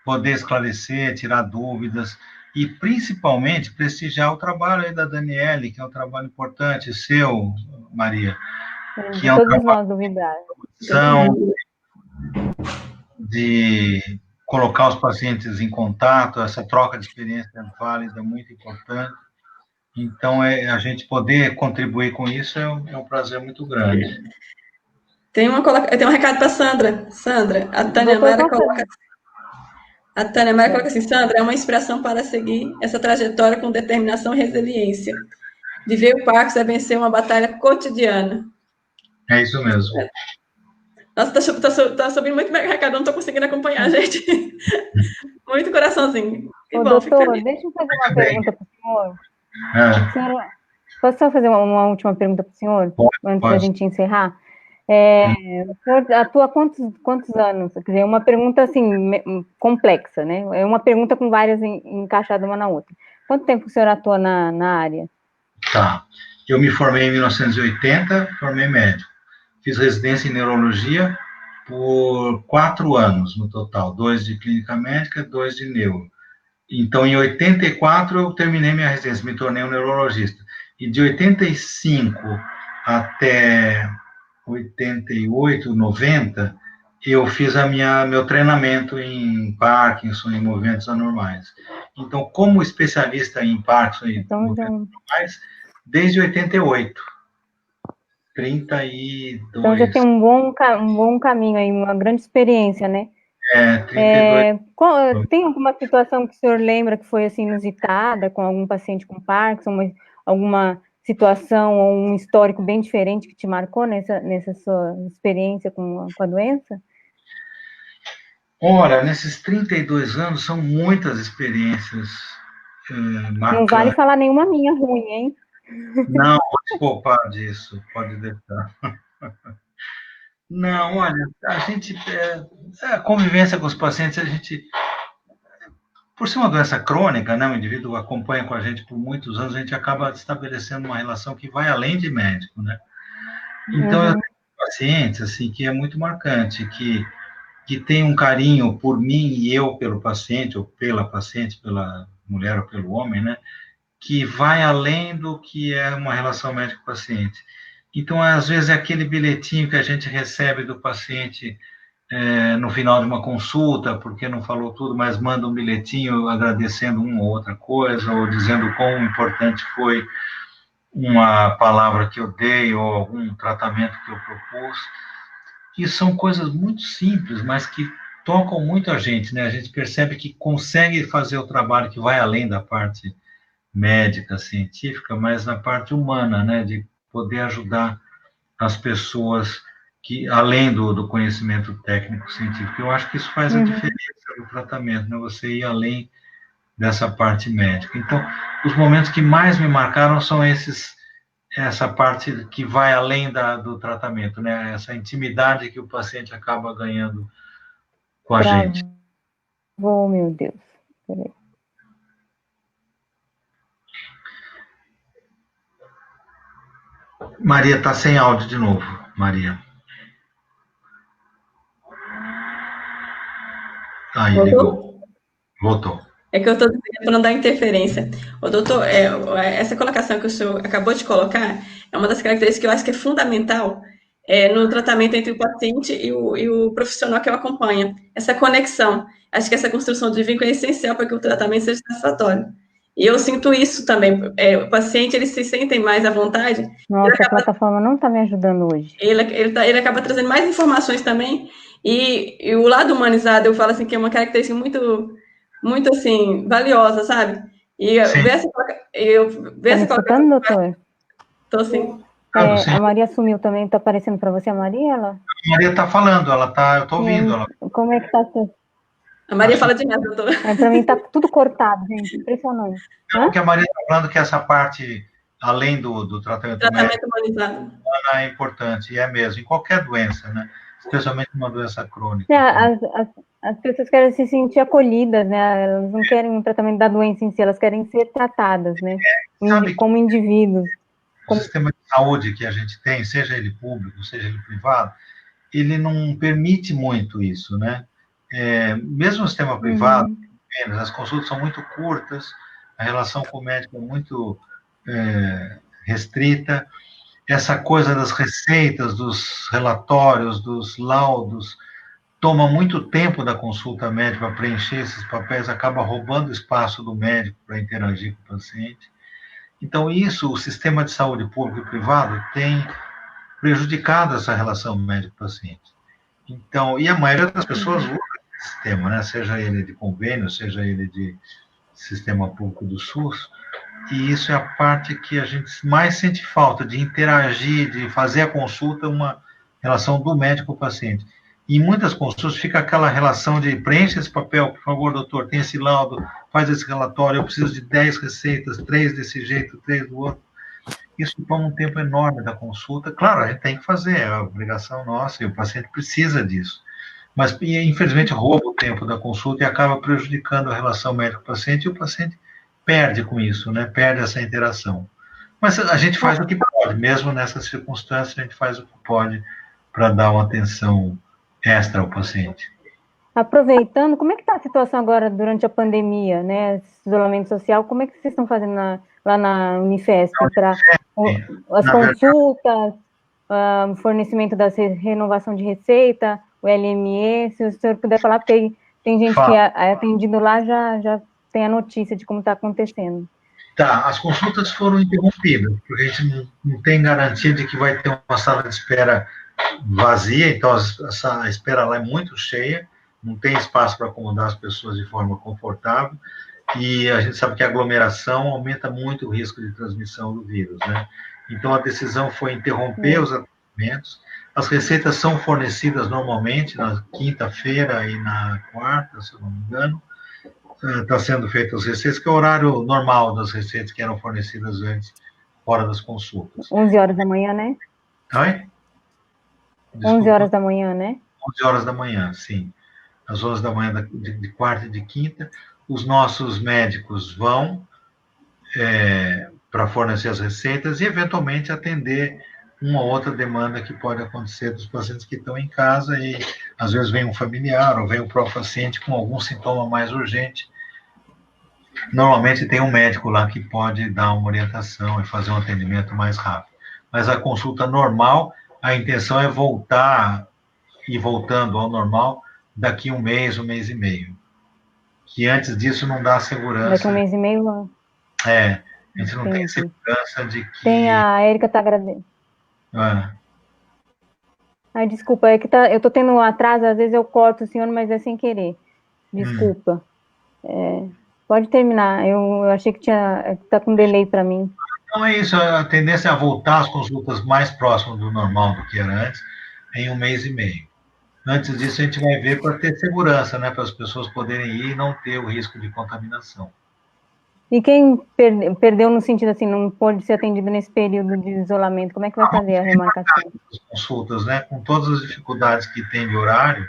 Poder esclarecer, tirar dúvidas e, principalmente, prestigiar o trabalho aí da Daniele, que é um trabalho importante, seu, Maria. Que é um trabalho de colocar os pacientes em contato, essa troca de experiência válida é muito importante. Então, a gente poder contribuir com isso é um prazer muito grande. Tem um recado para Sandra. Sandra, a Tânia Mara coloca assim, Sandra, é uma inspiração para seguir essa trajetória com determinação e resiliência. Viver o Parkinson é vencer uma batalha cotidiana. É isso mesmo. Nossa, tá subindo muito recado, não estou conseguindo acompanhar, gente. Muito coraçãozinho. Ô, doutor, deixa eu fazer uma pergunta para o senhor. Senhor, posso só fazer uma última pergunta para o senhor, antes da gente encerrar? O senhor atua há quantos anos? Quer dizer, uma pergunta assim, complexa, né? É uma pergunta com várias encaixadas uma na outra. Quanto tempo o senhor atua na área? Tá. Eu me formei em 1980, formei médico. Fiz residência em neurologia por 4 anos no total, 2 de clínica médica, 2 de neuro. Então, em 84, eu terminei minha residência, me tornei um neurologista. E de 85 até 88, 90, eu fiz meu treinamento em Parkinson e movimentos anormais. Então, como especialista em Parkinson e movimentos anormais, desde 88. 32. Então, já tem um bom caminho aí, uma grande experiência, né? 32. Tem alguma situação que o senhor lembra que foi assim, inusitada com algum paciente com Parkinson, alguma situação ou um histórico bem diferente que te marcou nessa sua experiência com a doença? Ora, nesses 32 anos são muitas experiências marcantes. Não vale falar nenhuma minha ruim, hein? Não, vou te poupar disso, pode deixar. Não, olha, a gente, a convivência com os pacientes, a gente, por ser uma doença crônica, né, o indivíduo acompanha com a gente por muitos anos, a gente acaba estabelecendo uma relação que vai além de médico, né? Então, eu tenho pacientes, assim, que é muito marcante, que tem um carinho por mim e eu pelo paciente, ou pela paciente, pela mulher ou pelo homem, né, que vai além do que é uma relação médico-paciente. Então, às vezes, é aquele bilhetinho que a gente recebe do paciente no final de uma consulta, porque não falou tudo, mas manda um bilhetinho agradecendo uma ou outra coisa, ou dizendo quão importante foi uma palavra que eu dei, ou algum tratamento que eu propus. E são coisas muito simples, mas que tocam muito a gente, né? A gente percebe que consegue fazer o trabalho que vai além da parte médica, científica, mas na parte humana, né? De poder ajudar as pessoas que, além do conhecimento técnico científico, eu acho que isso faz a diferença no tratamento, né? Você ir além dessa parte médica. Então, os momentos que mais me marcaram são essa parte que vai além do tratamento, né? Essa intimidade que o paciente acaba ganhando com a gente. Oh, meu Deus. Peraí. Maria, está sem áudio de novo, Maria. Aí, ligou. Voltou. É que eu estou para não dar interferência. O doutor, essa colocação que o senhor acabou de colocar é uma das características que eu acho que é fundamental no tratamento entre o paciente e o profissional que o acompanha. Essa conexão. Acho que essa construção de vínculo é essencial para que o tratamento seja satisfatório. E eu sinto isso também. O paciente, eles se sentem mais à vontade. Nossa, a plataforma não está me ajudando hoje. Ele acaba trazendo mais informações também. E o lado humanizado, eu falo assim, que é uma característica muito assim, valiosa, sabe? E ver essa escutando, doutor? Tô sim. A Maria sumiu também, tá aparecendo para você a Maria? A Maria tá falando, eu tô ouvindo ela. Como é que tá? A Maria fala demais, doutor. Para mim tá tudo cortado, gente, impressionante. Não, porque a Maria tá falando que essa parte, além do tratamento médico, humanizado, é importante, e é mesmo, em qualquer doença, né? Especialmente uma doença crônica. As pessoas querem se sentir acolhidas, né? Elas não querem um tratamento da doença em si, elas querem ser tratadas, né? Como indivíduos. O sistema de saúde que a gente tem, seja ele público, seja ele privado, ele não permite muito isso, né? Mesmo o sistema privado, as consultas são muito curtas, a relação com o médico é muito restrita, essa coisa das receitas, dos relatórios, dos laudos, toma muito tempo da consulta médica para preencher esses papéis, acaba roubando espaço do médico para interagir com o paciente. Então, isso, o sistema de saúde público e privado tem prejudicado essa relação médico-paciente. Então, e a maioria das pessoas usa esse sistema, né? Seja ele de convênio, seja ele de sistema público do SUS, e isso é a parte que a gente mais sente falta, de interagir, de fazer a consulta, uma relação do médico com o paciente. E em muitas consultas fica aquela relação de preencha esse papel, por favor, doutor, tem esse laudo, faz esse relatório, eu preciso de 10 receitas, 3 desse jeito, 3 do outro. Isso toma um tempo enorme da consulta. Claro, a gente tem que fazer, é a obrigação nossa, e o paciente precisa disso. Mas, infelizmente, rouba o tempo da consulta e acaba prejudicando a relação médico-paciente, e o paciente perde com isso, né? Perde essa interação. Mas a gente faz o que pode, mesmo nessas circunstâncias, a gente faz o que pode para dar uma atenção extra ao paciente. Aproveitando, como é que está a situação agora durante a pandemia, né? Esse isolamento social, como é que vocês estão fazendo lá na Unifesp para as consultas, fornecimento da renovação de receita, o LME, se o senhor puder falar, porque tem gente que é atendido lá, já tem a notícia de como está acontecendo. Tá, as consultas foram interrompidas, porque a gente não tem garantia de que vai ter uma sala de espera vazia, então essa espera lá é muito cheia, não tem espaço para acomodar as pessoas de forma confortável, e a gente sabe que a aglomeração aumenta muito o risco de transmissão do vírus, né? Então a decisão foi interromper os atendimentos. As receitas são fornecidas normalmente na quinta-feira e na quarta, se eu não me engano. Está sendo feitas as receitas, que é o horário normal das receitas que eram fornecidas antes, fora das consultas. 11 horas da manhã, né? Oi? Desculpa. 11 horas da manhã, né? 11 horas da manhã, sim. Às 11 da manhã de quarta e de quinta. Os nossos médicos vão para fornecer as receitas e, eventualmente, atender uma outra demanda que pode acontecer dos pacientes que estão em casa e, às vezes, vem um familiar ou vem o próprio paciente com algum sintoma mais urgente. Normalmente tem um médico lá que pode dar uma orientação e fazer um atendimento mais rápido. Mas a consulta normal, a intenção é voltar e voltando ao normal daqui um mês e meio. Que antes disso não dá segurança. Daqui um mês e meio? A gente não tem segurança de que... Tem a Érica tá agradecendo. Ai, desculpa, é que eu tô tendo um atraso, às vezes eu corto o senhor, mas é sem querer. Desculpa. Pode terminar, eu achei que tá com delay para mim. Não é isso, a tendência é voltar às consultas mais próximas do normal do que era antes, em um mês e meio. Antes disso, a gente vai ver para ter segurança, né, para as pessoas poderem ir e não ter o risco de contaminação. E quem perdeu no sentido assim, não pôde ser atendido nesse período de isolamento, como é que vai fazer a remarcação? As consultas, né, com todas as dificuldades que tem de horário,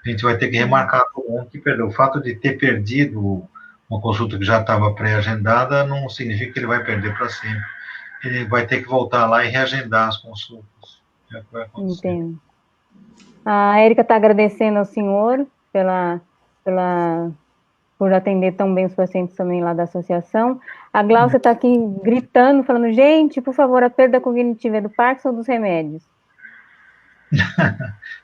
a gente vai ter que remarcar todo mundo que perdeu. O fato de ter perdido uma consulta que já estava pré-agendada não significa que ele vai perder para sempre. Ele vai ter que voltar lá e reagendar as consultas. É o que vai acontecer. Entendo. A Érica está agradecendo ao senhor por atender tão bem os pacientes também lá da associação. A Glaucia está aqui gritando, falando, gente, por favor, a perda cognitiva é do Parkinson ou dos remédios?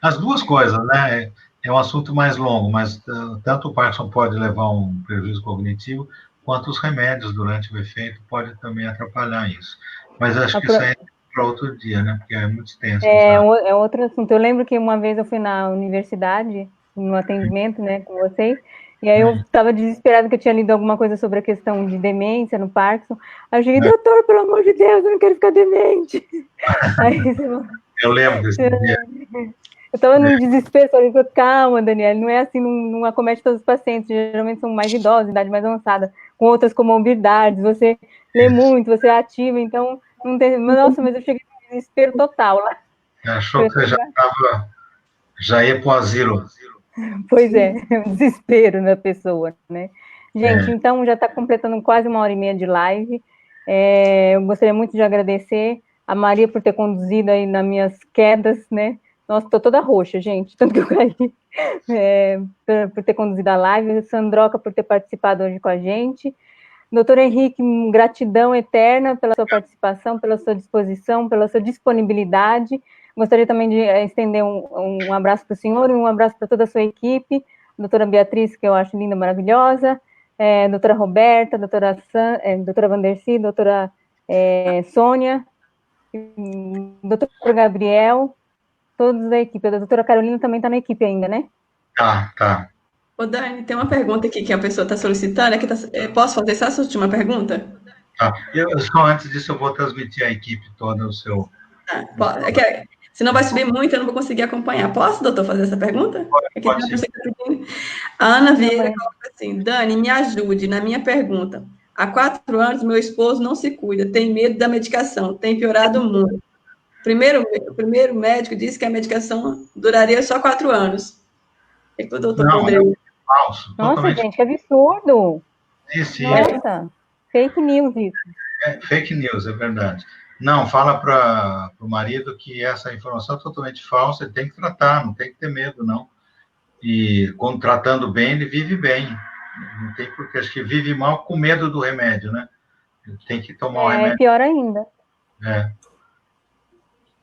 As duas coisas, né? É um assunto mais longo, mas tanto o Parkinson pode levar um prejuízo cognitivo, quanto os remédios durante o efeito pode também atrapalhar isso. Mas acho que isso aí é para outro dia, né? Porque é muito extenso. É outro assunto. Eu lembro que uma vez eu fui na universidade, no atendimento, né, com vocês, e aí eu estava desesperada que eu tinha lido alguma coisa sobre a questão de demência no Parkinson. Aí eu cheguei, doutor, pelo amor de Deus, eu não quero ficar demente. Aí, eu lembro desse dia. Eu estava num desespero, falei, calma, Daniela, não é assim, não acomete todos os pacientes, geralmente são mais idosos, idade mais avançada, com outras comorbidades, você lê muito, você é ativa, então, não tem... Nossa, mas eu cheguei num desespero total lá. Achou que você já ia para o asilo. Pois é, um desespero da pessoa, né? Gente, então, já está completando quase 1h30 de live, eu gostaria muito de agradecer a Maria por ter conduzido aí nas minhas quedas, né? Nossa, tô toda roxa, gente, tanto que eu caí, por ter conduzido a live, Sandroca por ter participado hoje com a gente, doutor Henrique, gratidão eterna pela sua participação, pela sua disposição, pela sua disponibilidade, gostaria também de estender um abraço para o senhor e um abraço para toda a sua equipe, doutora Beatriz, que eu acho linda, maravilhosa, doutora Roberta, doutora Vandercy, doutora Sônia, doutor Gabriel, todos da equipe. A doutora Carolina também está na equipe ainda, né? Tá. Ô, Dani, tem uma pergunta aqui que a pessoa está solicitando. Posso fazer essa última pergunta? Tá. Só antes disso, eu vou transmitir a equipe toda o seu... Senão vai subir muito, eu não vou conseguir acompanhar. Posso, doutor, fazer essa pergunta? Pode sim. A Ana Vieira coloca assim: Dani, me ajude na minha pergunta. Há 4 anos, meu esposo não se cuida, tem medo da medicação, tem piorado muito. O primeiro médico disse que a medicação duraria só 4 anos. O que o doutor poderia... É falso. Nossa, Totalmente... gente, que absurdo! Isso. Nossa, fake news isso. Fake news, é verdade. Não, fala para o marido que essa informação é totalmente falsa, ele tem que tratar, não tem que ter medo, não. E, tratando bem, ele vive bem. Não tem porque, acho que vive mal com medo do remédio, né? Ele tem que tomar o remédio. É pior ainda.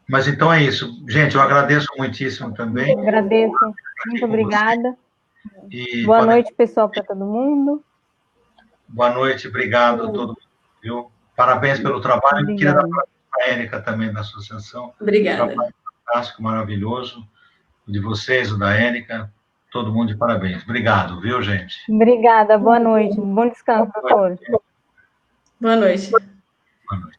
Mas então é isso. Gente, eu agradeço muitíssimo também. Eu agradeço. Muito obrigada. Boa noite, pessoal, para todo mundo. Boa noite, obrigado a todo mundo, viu? Parabéns pelo trabalho. Obrigada. Queria dar parabéns para a Érica também, da associação. Obrigada. Um trabalho fantástico, maravilhoso. O de vocês, o da Érica, todo mundo de parabéns. Obrigado, viu, gente? Obrigada, boa noite. Bom descanso, doutor. Boa noite. Boa noite.